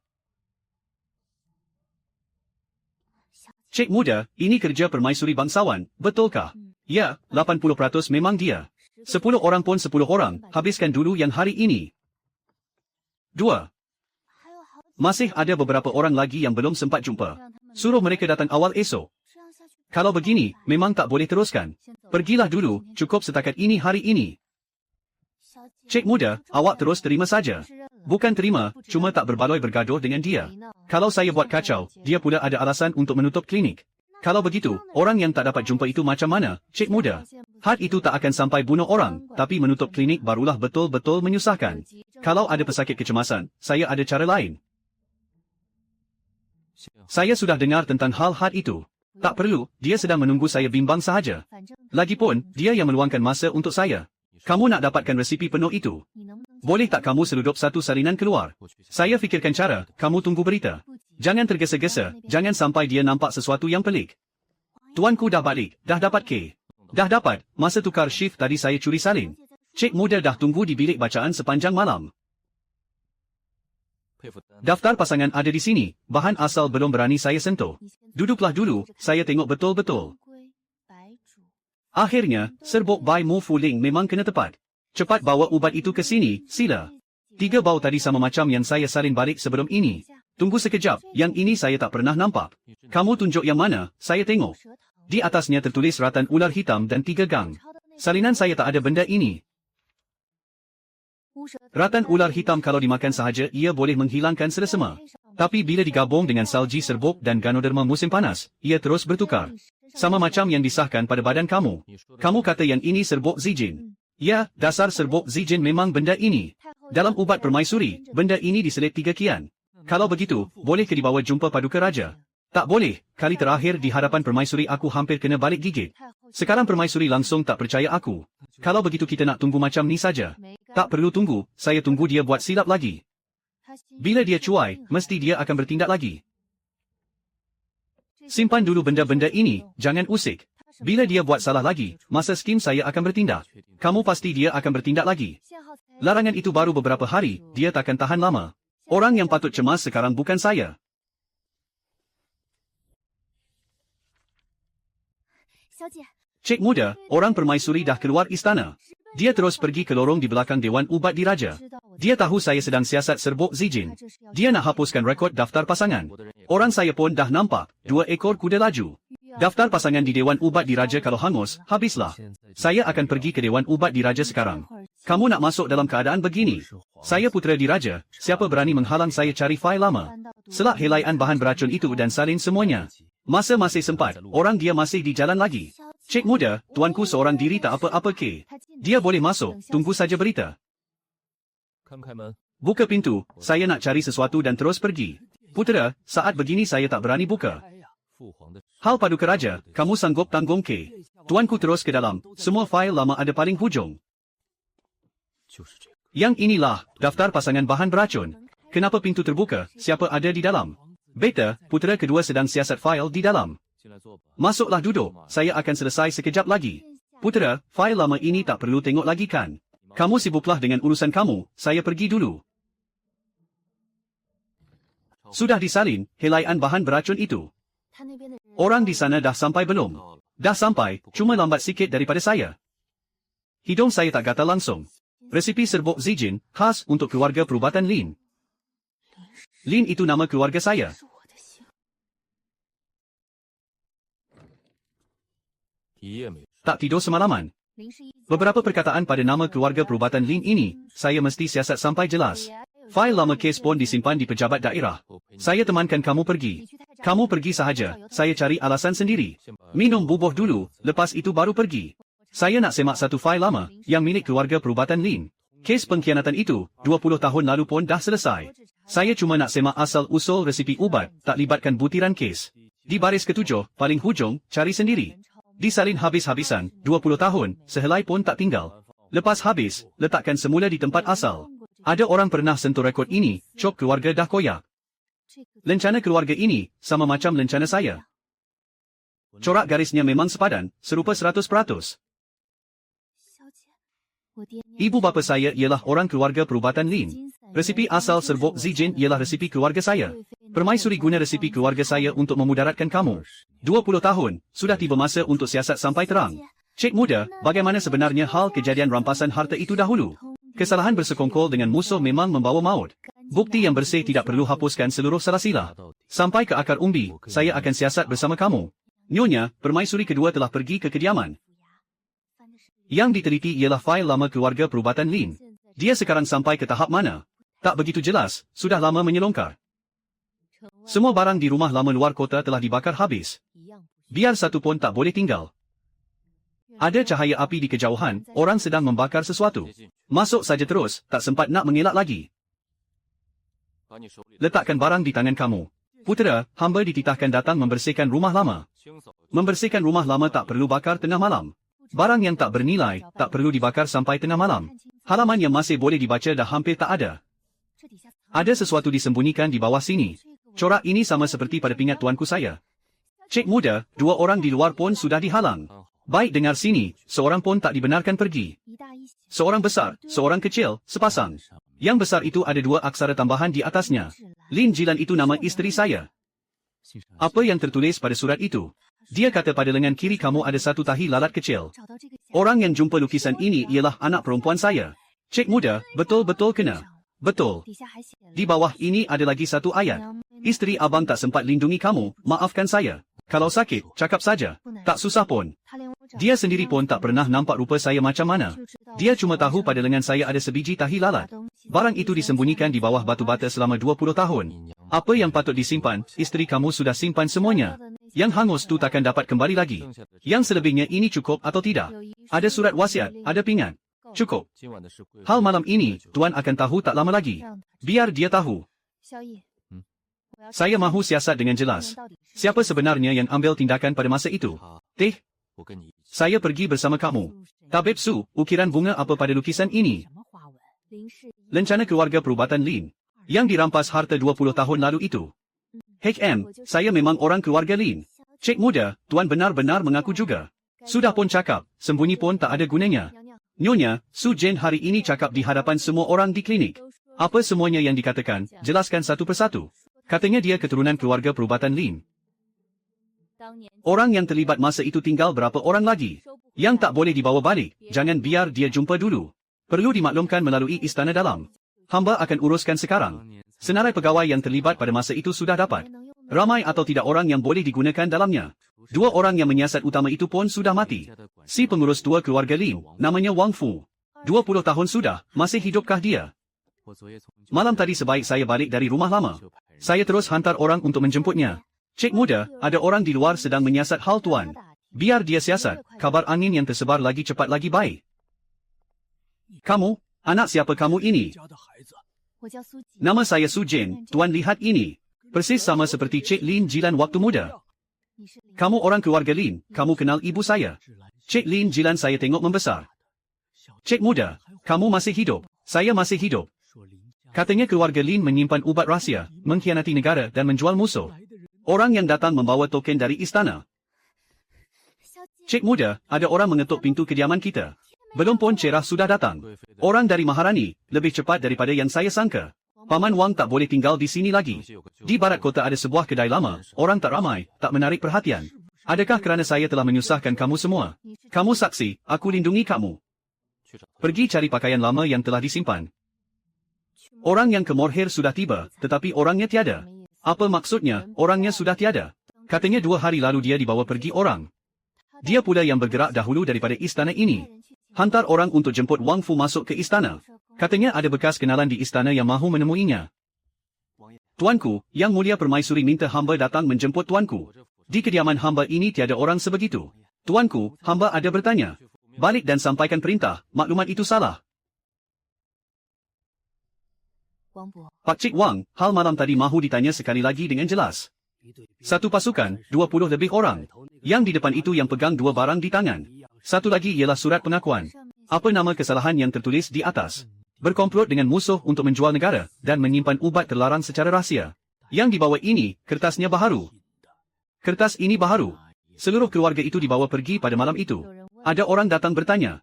Cik muda, ini kerja Permaisuri bangsawan, betulkah? Ya, 80% memang dia. 10 orang pun 10 orang, habiskan dulu yang hari ini. 2. Masih ada beberapa orang lagi yang belum sempat jumpa. Suruh mereka datang awal esok. Kalau begini, memang tak boleh teruskan. Pergilah dulu, cukup setakat ini hari ini. Cik muda, awak terus terima saja. Bukan terima, cuma tak berbaloi bergaduh dengan dia. Kalau saya buat kacau, dia pula ada alasan untuk menutup klinik. Kalau begitu, orang yang tak dapat jumpa itu macam mana, Cik Muda? Had itu tak akan sampai bunuh orang, tapi menutup klinik barulah betul-betul menyusahkan. Kalau ada pesakit kecemasan, saya ada cara lain. Saya sudah dengar tentang hal had itu. Tak perlu, dia sedang menunggu saya bimbang sahaja. Lagipun, dia yang meluangkan masa untuk saya. Kamu nak dapatkan resipi penuh itu. Boleh tak kamu seludup satu salinan keluar? Saya fikirkan cara, kamu tunggu berita. Jangan tergesa-gesa, jangan sampai dia nampak sesuatu yang pelik. Tuanku dah balik, dah dapat K. Dah dapat, masa tukar shift tadi saya curi salin. Cik Muda dah tunggu di bilik bacaan sepanjang malam. Daftar pasangan ada di sini, bahan asal belum berani saya sentuh. Duduklah dulu, saya tengok betul-betul. Akhirnya, serbuk Bai Mu Fu Ling memang kena tepat. Cepat bawa ubat itu ke sini, sila. 3 bau tadi sama macam yang saya salin balik sebelum ini. Tunggu sekejap, yang ini saya tak pernah nampak. Kamu tunjuk yang mana, saya tengok. Di atasnya tertulis ratan ular hitam dan 3 gang. Salinan saya tak ada benda ini. Ratan ular hitam kalau dimakan sahaja ia boleh menghilangkan selesema. Tapi bila digabung dengan salji serbuk dan ganoderma musim panas, ia terus bertukar. Sama macam yang disahkan pada badan kamu. Kamu kata yang ini serbuk Zijin. Ya, dasar serbuk Zijin memang benda ini. Dalam ubat permaisuri, benda ini diselit 3 kian. Kalau begitu, boleh ke dibawa jumpa paduka raja? Tak boleh, kali terakhir di hadapan permaisuri aku hampir kena balik gigit. Sekarang permaisuri langsung tak percaya aku. Kalau begitu kita nak tunggu macam ni saja. Tak perlu tunggu, saya tunggu dia buat silap lagi. Bila dia cuai, mesti dia akan bertindak lagi. Simpan dulu benda-benda ini, jangan usik. Bila dia buat salah lagi, masa skim saya akan bertindak. Kamu pasti dia akan bertindak lagi. Larangan itu baru beberapa hari, dia takkan tahan lama. Orang yang patut cemas sekarang bukan saya. Cik Muda, orang permaisuri dah keluar istana. Dia terus pergi ke lorong di belakang Dewan Ubat Diraja. Dia tahu saya sedang siasat serbuk Zijin. Dia nak hapuskan rekod daftar pasangan. Orang saya pun dah nampak, 2 ekor kuda laju. Daftar pasangan di Dewan Ubat Diraja kalau hangus, habislah. Saya akan pergi ke Dewan Ubat Diraja sekarang. Kamu nak masuk dalam keadaan begini. Saya putera diraja, siapa berani menghalang saya cari fail lama? Selak helaian bahan beracun itu dan salin semuanya. Masa masih sempat, orang dia masih di jalan lagi. Cik Muda, tuanku seorang diri tak apa-apa K. Dia boleh masuk, tunggu saja berita. Buka pintu, saya nak cari sesuatu dan terus pergi. Putera, saat begini saya tak berani buka. Hal paduka raja, kamu sanggup tanggung K. Tuanku terus ke dalam, semua fail lama ada paling hujung. Yang inilah, daftar pasangan bahan beracun. Kenapa pintu terbuka, siapa ada di dalam? Beta, putera kedua sedang siasat fail di dalam. Masuklah duduk, saya akan selesai sekejap lagi. Putera, fail lama ini tak perlu tengok lagi kan? Kamu sibuklah dengan urusan kamu, saya pergi dulu. Sudah disalin, helaian bahan beracun itu. Orang di sana dah sampai belum? Dah sampai, cuma lambat sikit daripada saya. Hidung saya tak gatal langsung. Resipi serbuk Zijin, khas untuk keluarga perubatan Lin. Lin itu nama keluarga saya. Tak tidur semalaman. Beberapa perkataan pada nama keluarga perubatan Lin ini, saya mesti siasat sampai jelas. Fail lama kes pun disimpan di pejabat daerah. Saya temankan kamu pergi. Kamu pergi sahaja, saya cari alasan sendiri. Minum bubur dulu, lepas itu baru pergi. Saya nak semak satu fail lama, yang milik keluarga perubatan Lin. Kes pengkhianatan itu, 20 tahun lalu pun dah selesai. Saya cuma nak semak asal-usul resipi ubat, tak libatkan butiran kes. Di baris ketujuh, paling hujung, cari sendiri. Disalin habis-habisan, 20 tahun, sehelai pun tak tinggal. Lepas habis, letakkan semula di tempat asal. Ada orang pernah sentuh rekod ini, cop keluarga dah koyak. Lencana keluarga ini, sama macam lencana saya. Corak garisnya memang sepadan, serupa 100%. Ibu bapa saya ialah orang keluarga perubatan Lin. Resipi asal serbuk Zijin ialah resipi keluarga saya. Permaisuri guna resipi keluarga saya untuk memudaratkan kamu. 20 tahun, sudah tiba masa untuk siasat sampai terang. Cik Muda, bagaimana sebenarnya hal kejadian rampasan harta itu dahulu? Kesalahan bersekongkol dengan musuh memang membawa maut. Bukti yang bersih tidak perlu hapuskan seluruh salah silah. Sampai ke akar umbi, saya akan siasat bersama kamu. Nyonya, permaisuri kedua telah pergi ke kediaman. Yang diteliti ialah fail lama keluarga perubatan Lin. Dia sekarang sampai ke tahap mana? Tak begitu jelas, sudah lama menyelongkar. Semua barang di rumah lama luar kota telah dibakar habis. Biar satu pun tak boleh tinggal. Ada cahaya api di kejauhan, orang sedang membakar sesuatu. Masuk saja terus, tak sempat nak mengelak lagi. Letakkan barang di tangan kamu. Putera, hamba dititahkan datang membersihkan rumah lama. Membersihkan rumah lama tak perlu bakar tengah malam. Barang yang tak bernilai, tak perlu dibakar sampai tengah malam. Halaman yang masih boleh dibaca dah hampir tak ada. Ada sesuatu disembunyikan di bawah sini. Corak ini sama seperti pada pingat tuanku saya. Cik muda, 2 orang di luar pun sudah dihalang. Baik dengar sini, seorang pun tak dibenarkan pergi. Seorang besar, seorang kecil, sepasang. Yang besar itu ada 2 aksara tambahan di atasnya. Lin Jilan itu nama isteri saya. Apa yang tertulis pada surat itu? Dia kata pada lengan kiri kamu ada satu tahi lalat kecil. Orang yang jumpa lukisan ini ialah anak perempuan saya. Cik muda, betul-betul kena. Betul. Di bawah ini ada lagi satu ayat. Isteri abang tak sempat lindungi kamu, maafkan saya. Kalau sakit, cakap saja. Tak susah pun. Dia sendiri pun tak pernah nampak rupa saya macam mana. Dia cuma tahu pada lengan saya ada sebiji tahi lalat. Barang itu disembunyikan di bawah batu bata selama 20 tahun. Apa yang patut disimpan, isteri kamu sudah simpan semuanya. Yang hangus tu takkan dapat kembali lagi. Yang selebihnya ini cukup atau tidak? Ada surat wasiat, ada pingat. Cukup. Hal malam ini, Tuan akan tahu tak lama lagi. Biar dia tahu. Saya mahu siasat dengan jelas. Siapa sebenarnya yang ambil tindakan pada masa itu? Teh, saya pergi bersama kamu. Tabib Su, ukiran bunga apa pada lukisan ini? Lencana keluarga perubatan Lin. Yang dirampas harta 20 tahun lalu itu. Saya memang orang keluarga Lin. Cik muda, Tuan benar-benar mengaku juga. Sudah pun cakap, sembunyi pun tak ada gunanya. Nyonya, Su Jen hari ini cakap di hadapan semua orang di klinik. Apa semuanya yang dikatakan, jelaskan satu persatu. Katanya dia keturunan keluarga perubatan Lin. Orang yang terlibat masa itu tinggal berapa orang lagi? Yang tak boleh dibawa balik, jangan biar dia jumpa dulu. Perlu dimaklumkan melalui istana dalam. Hamba akan uruskan sekarang. Senarai pegawai yang terlibat pada masa itu sudah dapat. Ramai atau tidak orang yang boleh digunakan dalamnya. 2 orang yang menyiasat utama itu pun sudah mati. Si pengurus tua keluarga Lin, namanya Wang Fu. 20 tahun sudah, masih hidupkah dia? Malam tadi sebaik saya balik dari rumah lama. Saya terus hantar orang untuk menjemputnya. Cik muda, ada orang di luar sedang menyiasat hal Tuan. Biar dia siasat, kabar angin yang tersebar lagi cepat lagi baik. Kamu, anak siapa kamu ini? Nama saya Su Jin, Tuan lihat ini. Persis sama seperti Cik Lin Jilan waktu muda. Kamu orang keluarga Lin, kamu kenal ibu saya. Cik Lin Jilan saya tengok membesar. Cik muda, kamu masih hidup, saya masih hidup. Katanya keluarga Lin menyimpan ubat rahsia, mengkhianati negara dan menjual musuh. Orang yang datang membawa token dari istana. Cik muda, ada orang mengetuk pintu kediaman kita. Belum pun cerah sudah datang. Orang dari Maharani, lebih cepat daripada yang saya sangka. Paman Wang tak boleh tinggal di sini lagi. Di barat kota ada sebuah kedai lama, orang tak ramai, tak menarik perhatian. Adakah kerana saya telah menyusahkan kamu semua? Kamu saksi, aku lindungi kamu. Pergi cari pakaian lama yang telah disimpan. Orang yang ke Morhir sudah tiba, tetapi orangnya tiada. Apa maksudnya, orangnya sudah tiada? Katanya 2 hari lalu dia dibawa pergi orang. Dia pula yang bergerak dahulu daripada istana ini. Hantar orang untuk jemput Wang Fu masuk ke istana. Katanya ada bekas kenalan di istana yang mahu menemuinya. Tuanku, Yang Mulia Permaisuri minta hamba datang menjemput tuanku. Di kediaman hamba ini tiada orang sebegitu. Tuanku, hamba ada bertanya. Balik dan sampaikan perintah, maklumat itu salah. Pak Cik Wang, hal malam tadi mahu ditanya sekali lagi dengan jelas. Satu pasukan, 20 lebih orang. Yang di depan itu yang pegang 2 barang di tangan. Satu lagi ialah surat pengakuan. Apa nama kesalahan yang tertulis di atas? Berkomplot dengan musuh untuk menjual negara, dan menyimpan ubat terlarang secara rahsia. Yang di bawah ini, kertasnya baharu. Kertas ini baharu. Seluruh keluarga itu dibawa pergi pada malam itu. Ada orang datang bertanya.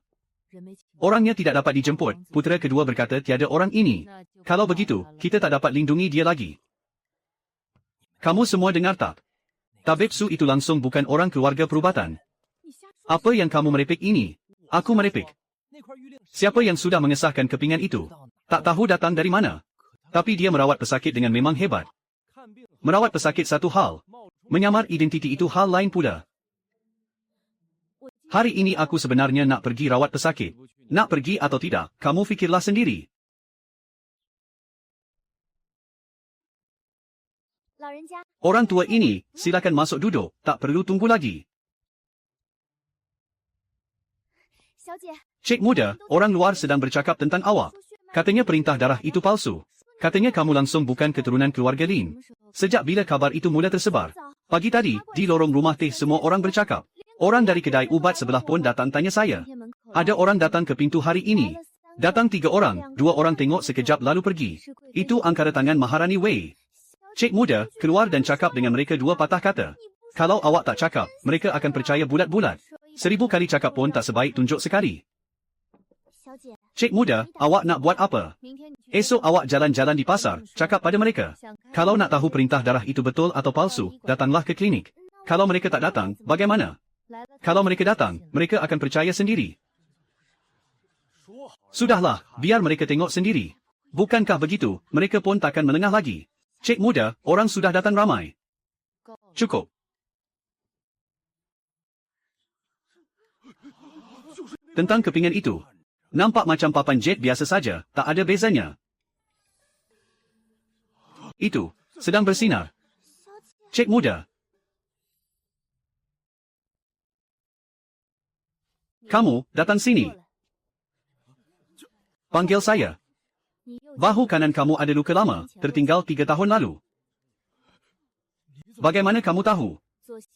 Orangnya tidak dapat dijemput, putera kedua berkata tiada orang ini. Kalau begitu, kita tak dapat lindungi dia lagi. Kamu semua dengar tak? Tabib Su itu langsung bukan orang keluarga perubatan. Apa yang kamu merepek ini? Aku merepek. Siapa yang sudah mengesahkan kepingan itu? Tak tahu datang dari mana. Tapi dia merawat pesakit dengan memang hebat. Merawat pesakit satu hal. Menyamar identiti itu hal lain pula. Hari ini aku sebenarnya nak pergi rawat pesakit. Nak pergi atau tidak, kamu fikirlah sendiri. Orang tua ini, silakan masuk duduk, tak perlu tunggu lagi. Cik muda, orang luar sedang bercakap tentang awak. Katanya perintah darah itu palsu. Katanya kamu langsung bukan keturunan keluarga Lin. Sejak bila kabar itu mula tersebar? Pagi tadi, di lorong rumah teh semua orang bercakap. Orang dari kedai ubat sebelah pun datang tanya saya. Ada orang datang ke pintu hari ini. Datang 3 orang, 2 orang tengok sekejap lalu pergi. Itu angkara tangan Maharani Wei. Cik muda, keluar dan cakap dengan mereka 2 patah kata. Kalau awak tak cakap, mereka akan percaya bulat-bulat. 1000 kali cakap pun tak sebaik tunjuk sekali. Cik muda, awak nak buat apa? Esok awak jalan-jalan di pasar, cakap pada mereka. Kalau nak tahu perintah darah itu betul atau palsu, datanglah ke klinik. Kalau mereka tak datang, bagaimana? Kalau mereka datang, mereka akan percaya sendiri. Sudahlah, biar mereka tengok sendiri. Bukankah begitu, mereka pun takkan melengah lagi. Cik muda, orang sudah datang ramai. Cukup. Tentang kepingan itu. Nampak macam papan jet biasa saja, tak ada bezanya. Itu, sedang bersinar. Cik muda. Kamu, datang sini. Panggil saya. Bahu kanan kamu ada luka lama, tertinggal 3 tahun lalu. Bagaimana kamu tahu?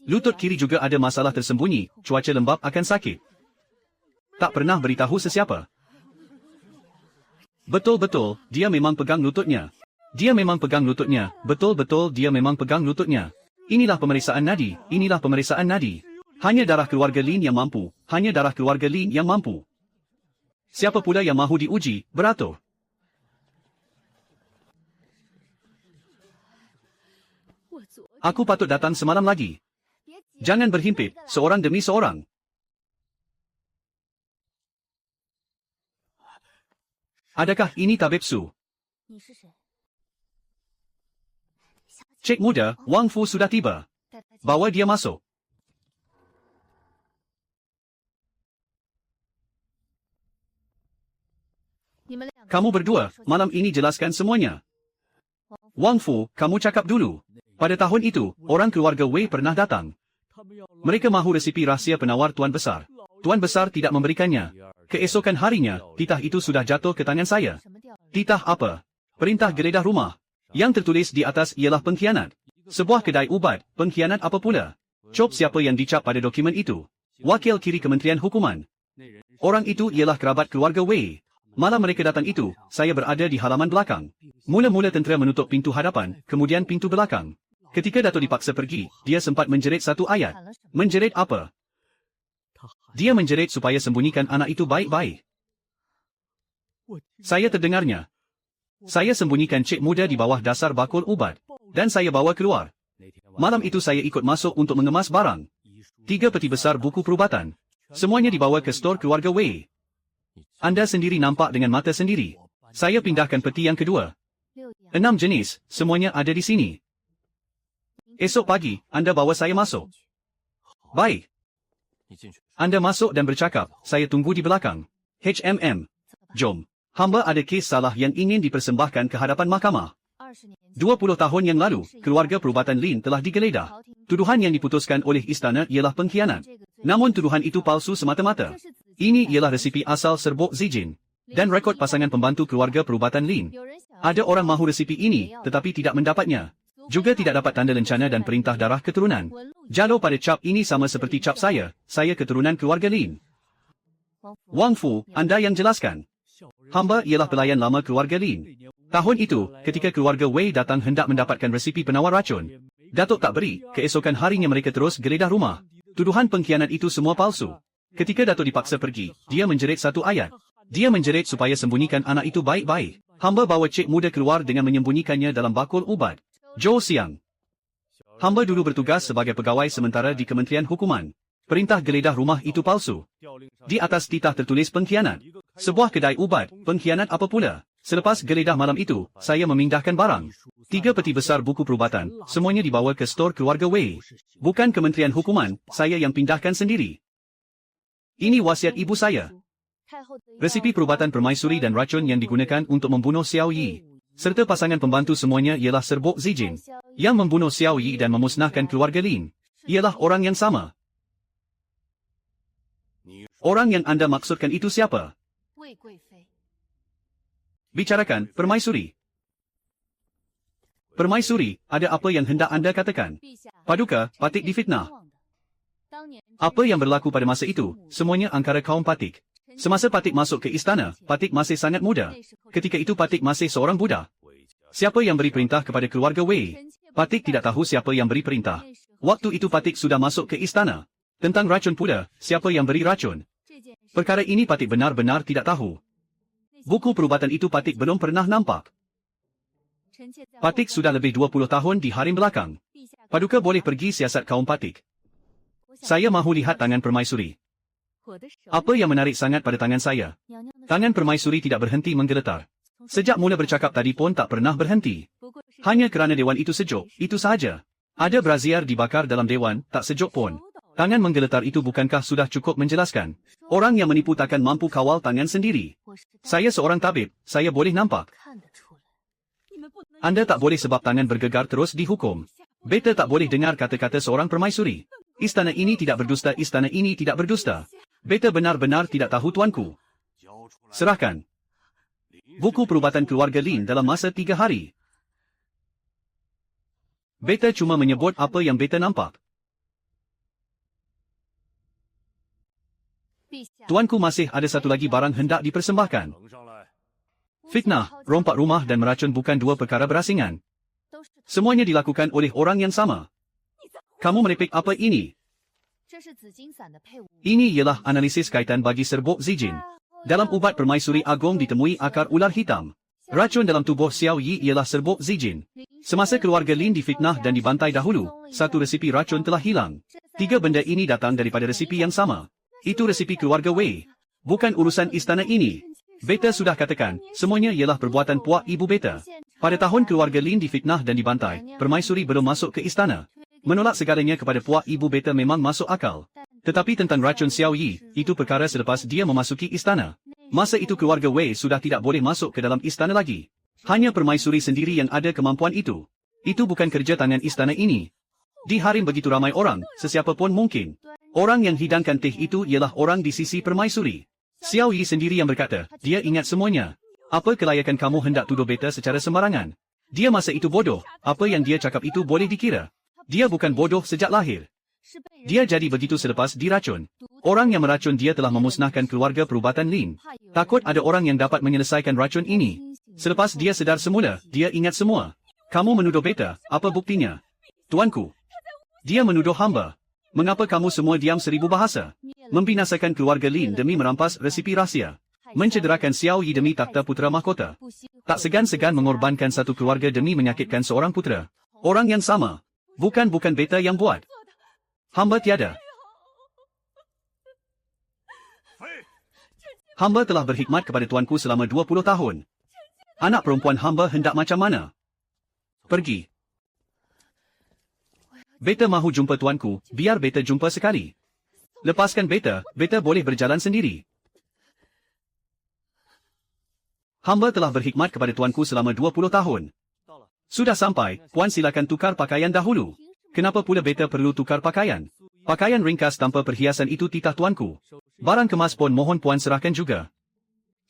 Lutut kiri juga ada masalah tersembunyi, cuaca lembap akan sakit. Tak pernah beritahu sesiapa. Betul-betul, dia memang pegang lututnya. Dia memang pegang lututnya, betul-betul dia memang pegang lututnya. Inilah pemeriksaan nadi, inilah pemeriksaan nadi. Hanya darah keluarga Lin yang mampu, hanya darah keluarga Lin yang mampu. Siapa pula yang mahu diuji, beratur? Aku patut datang semalam lagi. Jangan berhimpit, seorang demi seorang. Adakah ini tabib Su? Cik muda, Wang Fu sudah tiba. Bawa dia masuk. Kamu berdua, malam ini jelaskan semuanya. Wang Fu, kamu cakap dulu. Pada tahun itu, orang keluarga Wei pernah datang. Mereka mahu resipi rahsia penawar Tuan Besar. Tuan Besar tidak memberikannya. Keesokan harinya, titah itu sudah jatuh ke tangan saya. Titah apa? Perintah geledah rumah. Yang tertulis di atas ialah pengkhianat. Sebuah kedai ubat, pengkhianat apa pula? Cop siapa yang dicap pada dokumen itu? Wakil kiri Kementerian Hukuman. Orang itu ialah kerabat keluarga Wei. Malam mereka datang itu, saya berada di halaman belakang. Mula-mula tentera menutup pintu hadapan, kemudian pintu belakang. Ketika Dato' dipaksa pergi, dia sempat menjerit satu ayat. Menjerit apa? Dia menjerit supaya sembunyikan anak itu baik-baik. Saya terdengarnya. Saya sembunyikan cik muda di bawah dasar bakul ubat. Dan saya bawa keluar. Malam itu saya ikut masuk untuk mengemas barang. 3 peti besar buku perubatan. Semuanya dibawa ke stor keluarga Wei. Anda sendiri nampak dengan mata sendiri. Saya pindahkan peti yang kedua. 6 jenis, semuanya ada di sini. Esok pagi, Anda bawa saya masuk. Baik. Anda masuk dan bercakap, saya tunggu di belakang. HMM. Jom. Hamba ada kes salah yang ingin dipersembahkan ke hadapan mahkamah. 20 tahun yang lalu, keluarga perubatan Lin telah digeledah. Tuduhan yang diputuskan oleh istana ialah pengkhianat. Namun tuduhan itu palsu semata-mata. Ini ialah resipi asal serbuk Zijin. Dan rekod pasangan pembantu keluarga perubatan Lin. Ada orang mahu resipi ini, tetapi tidak mendapatnya. Juga tidak dapat tanda lencana dan perintah darah keturunan. Jalo pada cap ini sama seperti cap saya keturunan keluarga Lin. Wang Fu, Anda yang jelaskan. Hamba ialah pelayan lama keluarga Lin. Tahun itu, ketika keluarga Wei datang hendak mendapatkan resipi penawar racun. Datuk tak beri, keesokan harinya mereka terus geledah rumah. Tuduhan pengkhianat itu semua palsu. Ketika Datuk dipaksa pergi, dia menjerit satu ayat. Dia menjerit supaya sembunyikan anak itu baik-baik. Hamba bawa cik muda keluar dengan menyembunyikannya dalam bakul ubat. Zhou Xiang. Hamba dulu bertugas sebagai pegawai sementara di Kementerian Hukuman. Perintah geledah rumah itu palsu. Di atas titah tertulis pengkhianat. Sebuah kedai ubat, pengkhianat apa pula? Selepas geledah malam itu, saya memindahkan barang. 3 peti besar buku perubatan, semuanya dibawa ke stor keluarga Wei. Bukan Kementerian Hukuman, saya yang pindahkan sendiri. Ini wasiat ibu saya. Resipi perubatan permaisuri dan racun yang digunakan untuk membunuh Xiao Yi. serta pasangan pembantu semuanya ialah serbuk Zijin. Yang membunuh Xiao Yi dan memusnahkan keluarga Lin ialah orang yang sama. Orang yang anda maksudkan itu siapa? Bicarakan, Permaisuri. Permaisuri, ada apa yang hendak anda katakan? Paduka, Patik difitnah. Apa yang berlaku pada masa itu, semuanya angkara kaum Patik. Semasa Patik masuk ke istana, Patik masih sangat muda. Ketika itu Patik masih seorang budak. Siapa yang beri perintah kepada keluarga Wei? Patik tidak tahu siapa yang beri perintah. Waktu itu Patik sudah masuk ke istana. Tentang racun pula, siapa yang beri racun? Perkara ini Patik benar-benar tidak tahu. Buku perubatan itu Patik belum pernah nampak. Patik sudah lebih 20 tahun di harem belakang. Paduka boleh pergi siasat kaum Patik. Saya mahu lihat tangan Permaisuri. Apa yang menarik sangat pada tangan saya? Tangan Permaisuri tidak berhenti menggeletar. Sejak mula bercakap tadi pun tak pernah berhenti. Hanya kerana dewan itu sejuk, itu sahaja. Ada brazier dibakar dalam dewan, tak sejuk pun. Tangan menggeletar itu bukankah sudah cukup menjelaskan? Orang yang menipu takkan mampu kawal tangan sendiri. Saya seorang tabib, saya boleh nampak. Anda tak boleh sebab tangan bergegar terus dihukum. Beta tak boleh dengar kata-kata seorang permaisuri. Istana ini tidak berdusta, istana ini tidak berdusta. Beta benar-benar tidak tahu tuanku. Serahkan buku perubatan keluarga Lin dalam masa 3 hari. Beta cuma menyebut apa yang beta nampak. Tuanku masih ada satu lagi barang hendak dipersembahkan. Fitnah, rompak rumah dan meracun bukan dua perkara berasingan. Semuanya dilakukan oleh orang yang sama. Kamu merepek apa ini? Ini ialah analisis kaitan bagi serbuk Zijin. Dalam ubat permaisuri agung ditemui akar ular hitam. Racun dalam tubuh Xiao Yi ialah serbuk Zijin. Semasa keluarga Lin difitnah dan dibantai dahulu, satu resipi racun telah hilang. 3 benda ini datang daripada resipi yang sama. Itu resipi keluarga Wei. Bukan urusan istana ini. Beta sudah katakan, semuanya ialah perbuatan puak ibu beta. Pada tahun keluarga Lin difitnah dan dibantai, permaisuri belum masuk ke istana. Menolak segalanya kepada puak ibu beta memang masuk akal. Tetapi tentang racun Xiao Yi, itu perkara selepas dia memasuki istana. Masa itu keluarga Wei sudah tidak boleh masuk ke dalam istana lagi. Hanya permaisuri sendiri yang ada kemampuan itu. Itu bukan kerja tangan istana ini. Di harem begitu ramai orang, sesiapa pun mungkin. Orang yang hidangkan teh itu ialah orang di sisi permaisuri. Xiao Yi sendiri yang berkata, dia ingat semuanya. Apa kelayakan kamu hendak tuduh beta secara sembarangan? Dia masa itu bodoh, apa yang dia cakap itu boleh dikira. Dia bukan bodoh sejak lahir. Dia jadi begitu selepas diracun. Orang yang meracun dia telah memusnahkan keluarga perubatan Lin. Takut ada orang yang dapat menyelesaikan racun ini. Selepas dia sedar semula, dia ingat semua. Kamu menuduh beta, apa buktinya? Tuanku. Dia menuduh hamba. Mengapa kamu semua diam 1000 bahasa? Membinasakan keluarga Lin demi merampas resipi rahsia. Mencederakan Xiao Yi demi takhta putera mahkota. Tak segan-segan mengorbankan satu keluarga demi menyakitkan seorang putera. Orang yang sama. Bukan beta yang buat. Hamba tiada. Hamba telah berkhidmat kepada tuanku selama 20 tahun. Anak perempuan hamba hendak macam mana? Pergi. Beta mahu jumpa tuanku, biar beta jumpa sekali. Lepaskan beta, beta boleh berjalan sendiri. Hamba telah berkhidmat kepada tuanku selama 20 tahun. Sudah sampai, puan silakan tukar pakaian dahulu. Kenapa pula beta perlu tukar pakaian? Pakaian ringkas tanpa perhiasan itu titah tuanku. Barang kemas pun mohon puan serahkan juga.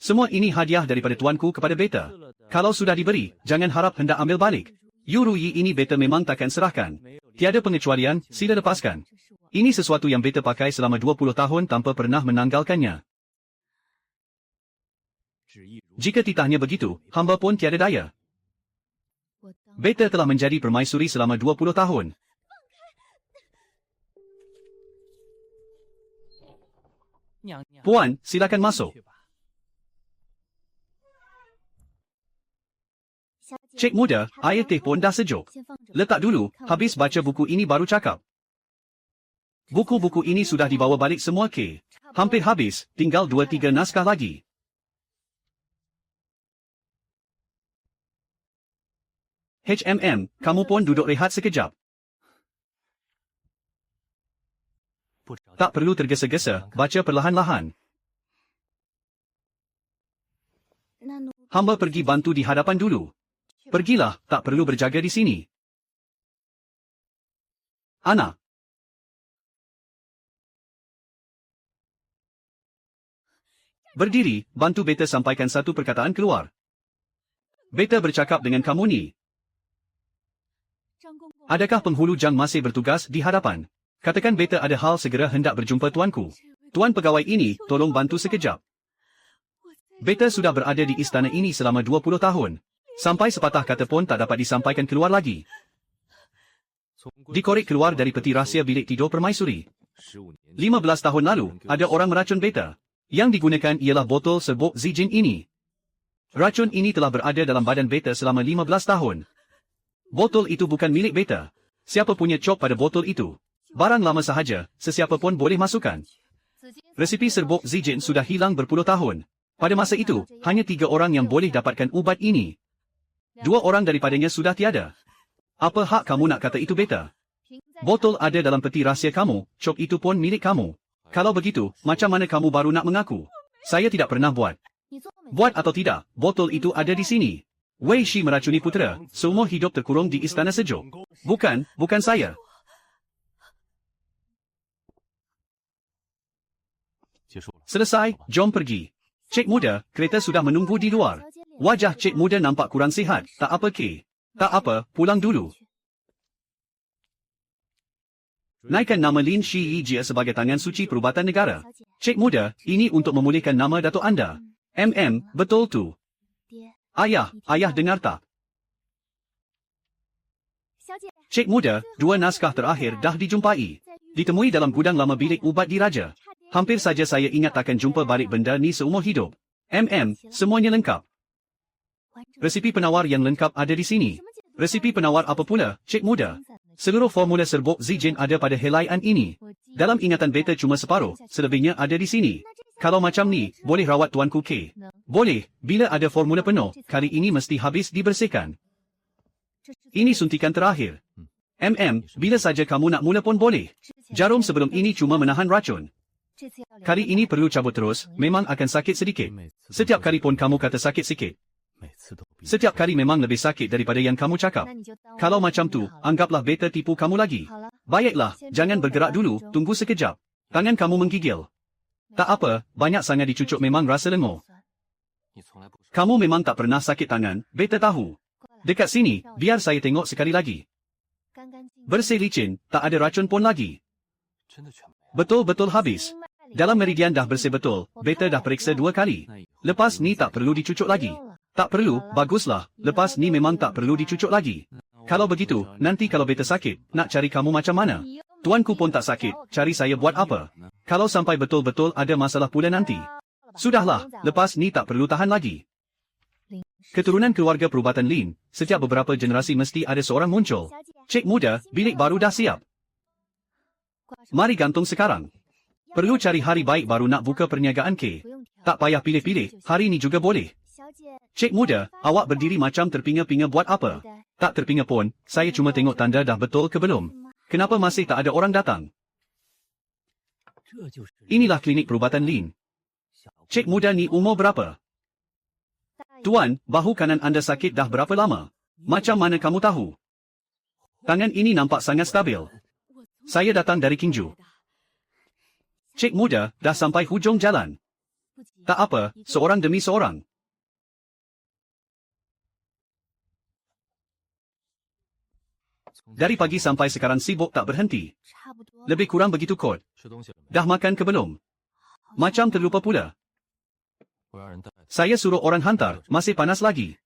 Semua ini hadiah daripada tuanku kepada beta. Kalau sudah diberi, jangan harap hendak ambil balik. Yuruyi ini beta memang takkan serahkan. Tiada pengecualian, sila lepaskan. Ini sesuatu yang beta pakai selama 20 tahun tanpa pernah menanggalkannya. Jika titahnya begitu, hamba pun tiada daya. Beta telah menjadi permaisuri selama 20 tahun. Puan, silakan masuk. Cik muda, air teh pun dah sejuk. Letak dulu, habis baca buku ini baru cakap. Buku-buku ini sudah dibawa balik semua ke. Hampir habis, tinggal 2-3 naskah lagi. Kamu pun duduk rehat sekejap. Tak perlu tergesa-gesa, baca perlahan-lahan. Hamba pergi bantu di hadapan dulu. Pergilah, tak perlu berjaga di sini. Anak. Berdiri, bantu beta sampaikan satu perkataan keluar. Beta bercakap dengan kamu ni. Adakah penghulu jang masih bertugas di hadapan? Katakan beta ada hal segera hendak berjumpa tuanku. Tuan pegawai ini, tolong bantu sekejap. Beta sudah berada di istana ini selama 20 tahun. Sampai sepatah kata pun tak dapat disampaikan keluar lagi. Dikorek keluar dari peti rahsia bilik tidur permaisuri. 15 tahun lalu, ada orang meracun beta. Yang digunakan ialah botol serbuk Zijin ini. Racun ini telah berada dalam badan beta selama 15 tahun. Botol itu bukan milik beta. Siapa punya cop pada botol itu? Barang lama sahaja, sesiapa pun boleh masukkan. Resipi serbuk Zijin sudah hilang berpuluh tahun. Pada masa itu, hanya 3 orang yang boleh dapatkan ubat ini. 2 orang daripadanya sudah tiada. Apa hak kamu nak kata itu beta? Botol ada dalam peti rahsia kamu, cop itu pun milik kamu. Kalau begitu, macam mana kamu baru nak mengaku? Saya tidak pernah buat. Buat atau tidak, botol itu ada di sini. Wei Shi meracuni putera, seumur hidup terkurung di istana sejuk. Bukan saya. Selesai, jom pergi. Cik muda, kereta sudah menunggu di luar. Wajah cik muda nampak kurang sihat, tak apa ke? Tak apa, pulang dulu. Naikkan nama Lin Shi Yijie sebagai tangan suci perubatan negara. Cik muda, ini untuk memulihkan nama datuk anda. Betul tu. Ayah dengar tak? Cik muda, 2 naskah terakhir dah dijumpai. Ditemui dalam gudang lama bilik ubat diraja. Hampir saja saya ingat takkan jumpa balik benda ni seumur hidup. Semuanya lengkap. Resipi penawar yang lengkap ada di sini. Resipi penawar apa pula, cik muda? Seluruh formula serbuk Zijin ada pada helaian ini. Dalam ingatan beta cuma separuh, selebihnya ada di sini. Kalau macam ni, boleh rawat tuanku ke? Boleh, bila ada formula penuh, kali ini mesti habis dibersihkan. Ini suntikan terakhir. Bila saja kamu nak mula pun boleh. Jarum sebelum ini cuma menahan racun. Kali ini perlu cabut terus, memang akan sakit sedikit. Setiap kali pun kamu kata sakit sikit. Setiap kali memang lebih sakit daripada yang kamu cakap. Kalau macam tu, anggaplah beta tipu kamu lagi. Baiklah, jangan bergerak dulu, tunggu sekejap. Tangan kamu menggigil. Tak apa, banyak sangat dicucuk memang rasa lenguh. Kamu memang tak pernah sakit tangan, beta tahu. Dekat sini, biar saya tengok sekali lagi. Bersih licin, tak ada racun pun lagi. Betul-betul habis. Dalam meridian dah bersih betul, beta dah periksa 2 kali. Lepas ni tak perlu dicucuk lagi. Tak perlu, baguslah, lepas ni memang tak perlu dicucuk lagi. Kalau begitu, nanti kalau beta sakit, nak cari kamu macam mana? Tuanku pun tak sakit, cari saya buat apa? Kalau sampai betul-betul ada masalah pula nanti. Sudahlah, lepas ni tak perlu tahan lagi. Keturunan keluarga perubatan Lin, setiap beberapa generasi mesti ada seorang muncul. Cik muda, bilik baru dah siap. Mari gantung sekarang. Perlu cari hari baik baru nak buka perniagaan ke? Tak payah pilih-pilih, hari ni juga boleh. Cik muda, awak berdiri macam terpinga-pinga buat apa? Tak terpinga pun, saya cuma tengok tanda dah betul ke belum. Kenapa masih tak ada orang datang? Inilah klinik perubatan Lin. Cik muda ni umur berapa? Tuan, bahu kanan anda sakit dah berapa lama? Macam mana kamu tahu? Tangan ini nampak sangat stabil. Saya datang dari Qingju. Cik muda, dah sampai hujung jalan. Tak apa, seorang demi seorang. Dari pagi sampai sekarang sibuk tak berhenti. Lebih kurang begitu kot. Dah makan ke belum? Macam terlupa pula. Saya suruh orang hantar, masih panas lagi.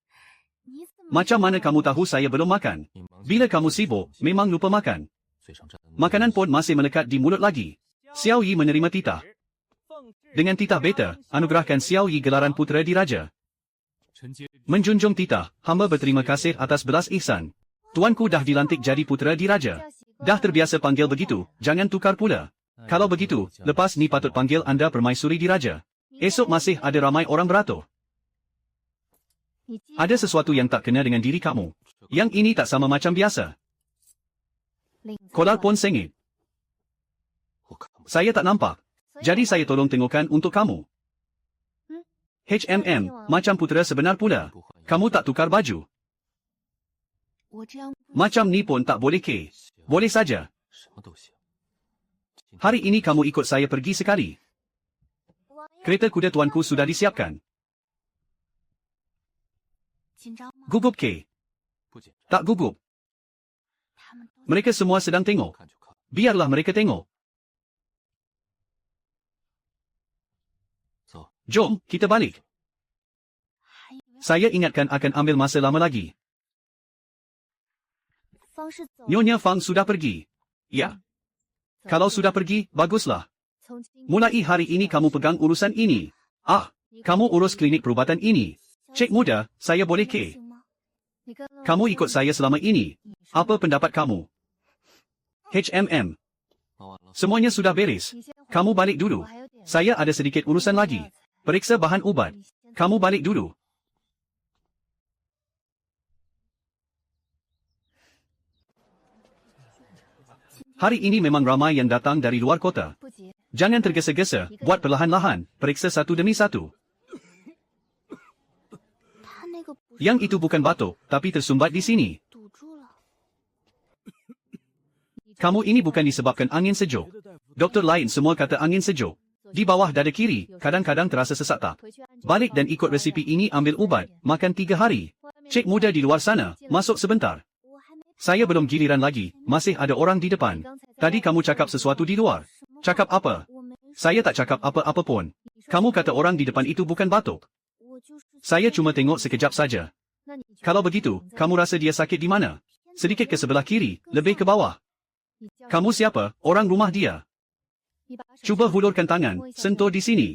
Macam mana kamu tahu saya belum makan? Bila kamu sibuk, memang lupa makan. Makanan pun masih melekat di mulut lagi. Xiao Yi menerima titah. Dengan titah beta, anugerahkan Xiao Yi gelaran putera diraja. Menjunjung titah, hamba berterima kasih atas belas ihsan. Tuanku dah dilantik jadi putera diraja. Dah terbiasa panggil begitu, jangan tukar pula. Kalau begitu, lepas ni patut panggil anda permaisuri diraja. Esok masih ada ramai orang beratur. Ada sesuatu yang tak kena dengan diri kamu. Yang ini tak sama macam biasa. Kolar pun sengit. Saya tak nampak. Jadi saya tolong tengokkan untuk kamu. Macam putera sebenar pula. Kamu tak tukar baju. Macam ni pun tak boleh ke? Boleh saja. Hari ini kamu ikut saya pergi sekali. Kereta kuda tuanku sudah disiapkan. Gugup ke? Tak gugup. Mereka semua sedang tengok. Biarlah mereka tengok. Jom, kita balik. Saya ingatkan akan ambil masa lama lagi. Nyonya Fang sudah pergi. Ya. Kalau sudah pergi, baguslah. Mulai hari ini kamu pegang urusan ini. Kamu urus klinik perubatan ini. Cik muda, saya boleh ke? Kamu ikut saya selama ini. Apa pendapat kamu? HMM. Semuanya sudah beres. Kamu balik dulu. Saya ada sedikit urusan lagi. Periksa bahan ubat. Kamu balik dulu. Hari ini memang ramai yang datang dari luar kota. Jangan tergesa-gesa, buat perlahan-lahan, periksa satu demi satu. Yang itu bukan batuk, tapi tersumbat di sini. Kamu ini bukan disebabkan angin sejuk. Doktor lain semua kata angin sejuk. Di bawah dada kiri, kadang-kadang terasa sesak tak. Balik dan ikut resipi ini, ambil ubat, makan 3 hari. Cik muda di luar sana, masuk sebentar. Saya belum giliran lagi, masih ada orang di depan. Tadi kamu cakap sesuatu di luar. Cakap apa? Saya tak cakap apa-apa pun. Kamu kata orang di depan itu bukan batuk. Saya cuma tengok sekejap saja. Kalau begitu, kamu rasa dia sakit di mana? Sedikit ke sebelah kiri, lebih ke bawah. Kamu siapa? Orang rumah dia. Cuba hulurkan tangan, sentuh di sini.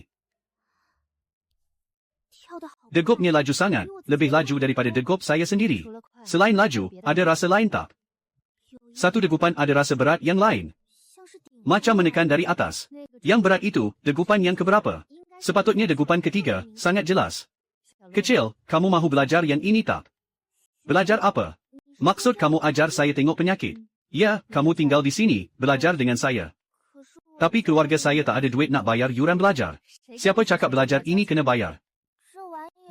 Degupnya laju sangat, lebih laju daripada degup saya sendiri. Selain laju, ada rasa lain tak? Satu degupan ada rasa berat yang lain. Macam menekan dari atas. Yang berat itu, degupan yang keberapa? Sepatutnya degupan ketiga, sangat jelas. Kecil, kamu mahu belajar yang ini tak? Belajar apa? Maksud kamu ajar saya tengok penyakit? Ya, kamu tinggal di sini, belajar dengan saya. Tapi keluarga saya tak ada duit nak bayar yuran belajar. Siapa cakap belajar ini kena bayar?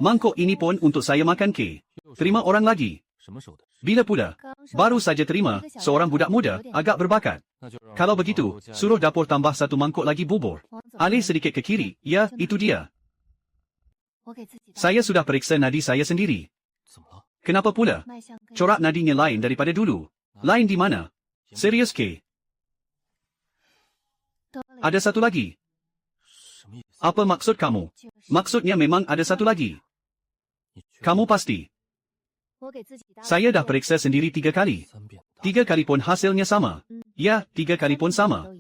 Mangkuk ini pun untuk saya makan ke? Terima orang lagi. Bila pula? Baru saja terima, seorang budak muda, agak berbakat. Kalau begitu, suruh dapur tambah 1 mangkuk lagi bubur. Alih sedikit ke kiri, ya, itu dia. Saya sudah periksa nadi saya sendiri. Kenapa pula? Corak nadinya lain daripada dulu. Lain di mana? Serius ke? Ada satu lagi. Apa maksud kamu? Maksudnya memang ada satu lagi. Kamu pasti? Saya dah periksa sendiri 3 kali. 3 kali pun hasilnya sama. Ya, 3 kali pun sama.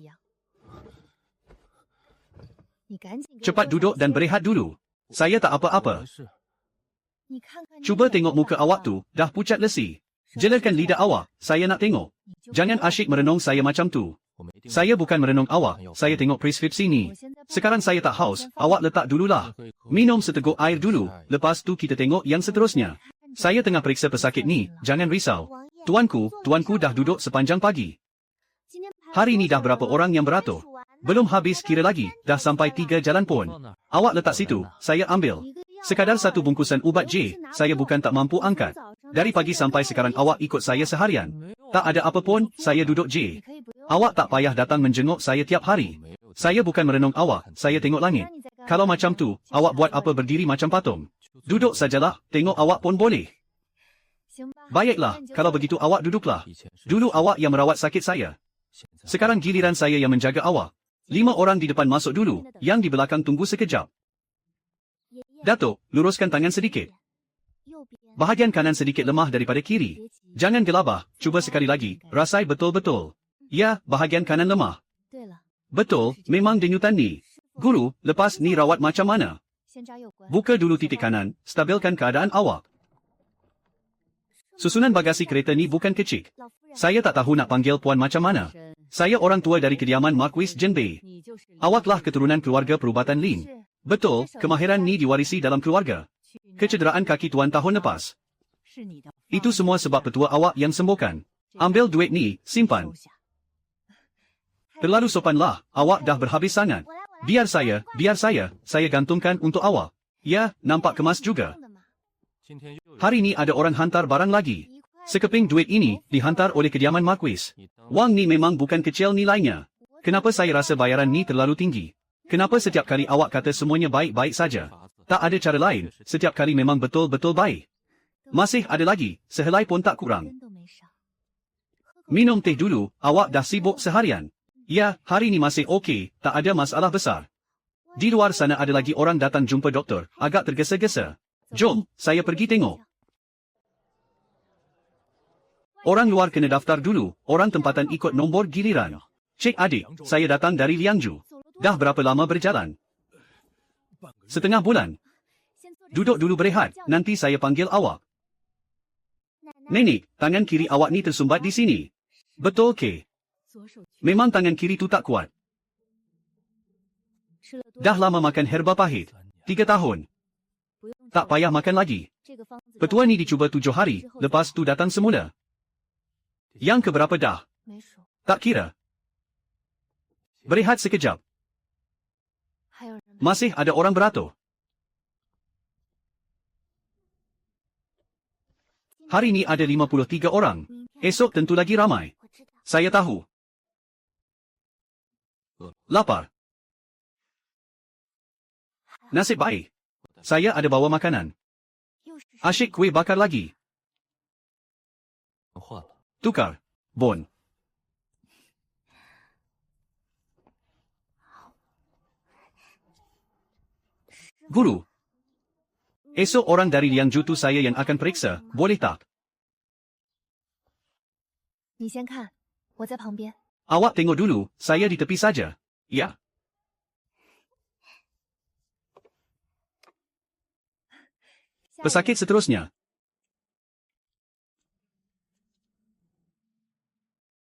Cepat duduk dan berehat dulu. Saya tak apa-apa. Cuba tengok muka awak tu, dah pucat lesi. Jelakan lidah awak, saya nak tengok. Jangan asyik merenung saya macam tu. Saya bukan merenung awak, saya tengok preskripsi ni. Sekarang saya tak haus, awak letak dululah. Minum seteguk air dulu, lepas tu kita tengok yang seterusnya. Saya tengah periksa pesakit ni, jangan risau. Tuanku dah duduk sepanjang pagi. Hari ni dah berapa orang yang beratur? Belum habis kira lagi, dah sampai 3 jalan pun. Awak letak situ, saya ambil. Sekadar 1 bungkusan ubat J, saya bukan tak mampu angkat. Dari pagi sampai sekarang awak ikut saya seharian. Tak ada apa pun, saya duduk J. Awak tak payah datang menjenguk saya tiap hari. Saya bukan merenung awak, saya tengok langit. Kalau macam tu, awak buat apa berdiri macam patung? Duduk sajalah, tengok awak pun boleh. Baiklah, kalau begitu awak duduklah. Dulu awak yang merawat sakit saya. Sekarang giliran saya yang menjaga awak. 5 orang di depan masuk dulu, yang di belakang tunggu sekejap. Datuk, luruskan tangan sedikit. Bahagian kanan sedikit lemah daripada kiri. Jangan gelabah, cuba sekali lagi, rasai betul-betul. Ya, bahagian kanan lemah. Betul, memang denyutan ni. Guru, lepas ni rawat macam mana? Buka dulu titik kanan, stabilkan keadaan awak. Susunan bagasi kereta ni bukan kecil. Saya tak tahu nak panggil puan macam mana. Saya orang tua dari kediaman Marquis Jenbei. Awaklah keturunan keluarga perubatan Lin. Betul, kemahiran ni diwarisi dalam keluarga. Kecederaan kaki tuan tahun lepas. Itu semua sebab petua awak yang sembuhkan. Ambil duit ni, simpan. Terlalu sopanlah, awak dah berhabis sangat. Biar saya gantungkan untuk awak. Ya, nampak kemas juga. Hari ni ada orang hantar barang lagi. Sekeping duit ini dihantar oleh kediaman Marquis. Wang ni memang bukan kecil nilainya. Kenapa saya rasa bayaran ni terlalu tinggi? Kenapa setiap kali awak kata semuanya baik-baik saja? Tak ada cara lain, setiap kali memang betul-betul baik. Masih ada lagi, sehelai pun tak kurang. Minum teh dulu, awak dah sibuk seharian. Ya, hari ni masih okey, tak ada masalah besar. Di luar sana ada lagi orang datang jumpa doktor, agak tergesa-gesa. Jom, saya pergi tengok. Orang luar kena daftar dulu, orang tempatan ikut nombor giliran. Cik adik, saya datang dari Liangju. Dah berapa lama berjalan? Setengah bulan. Duduk dulu berehat, nanti saya panggil awak. Nenek, tangan kiri awak ni tersumbat di sini. Betul ke? Memang tangan kiri tu tak kuat. Dah lama makan herba pahit. 3 tahun. Tak payah makan lagi. Petua ni dicuba 7 hari, lepas tu datang semula. Yang keberapa dah? Tak kira. Berehat sekejap. Masih ada orang beratur. Hari ni ada 53 orang. Esok tentu lagi ramai. Saya tahu. Lapar. Nasib baik. Saya ada bawa makanan. Asyik kuih bakar lagi. Tukar. Bon. Guru. Esok orang dari Liangju tu saya yang akan periksa, boleh tak? Awak tengok dulu, saya di tepi saja. Ya. Pesakit seterusnya.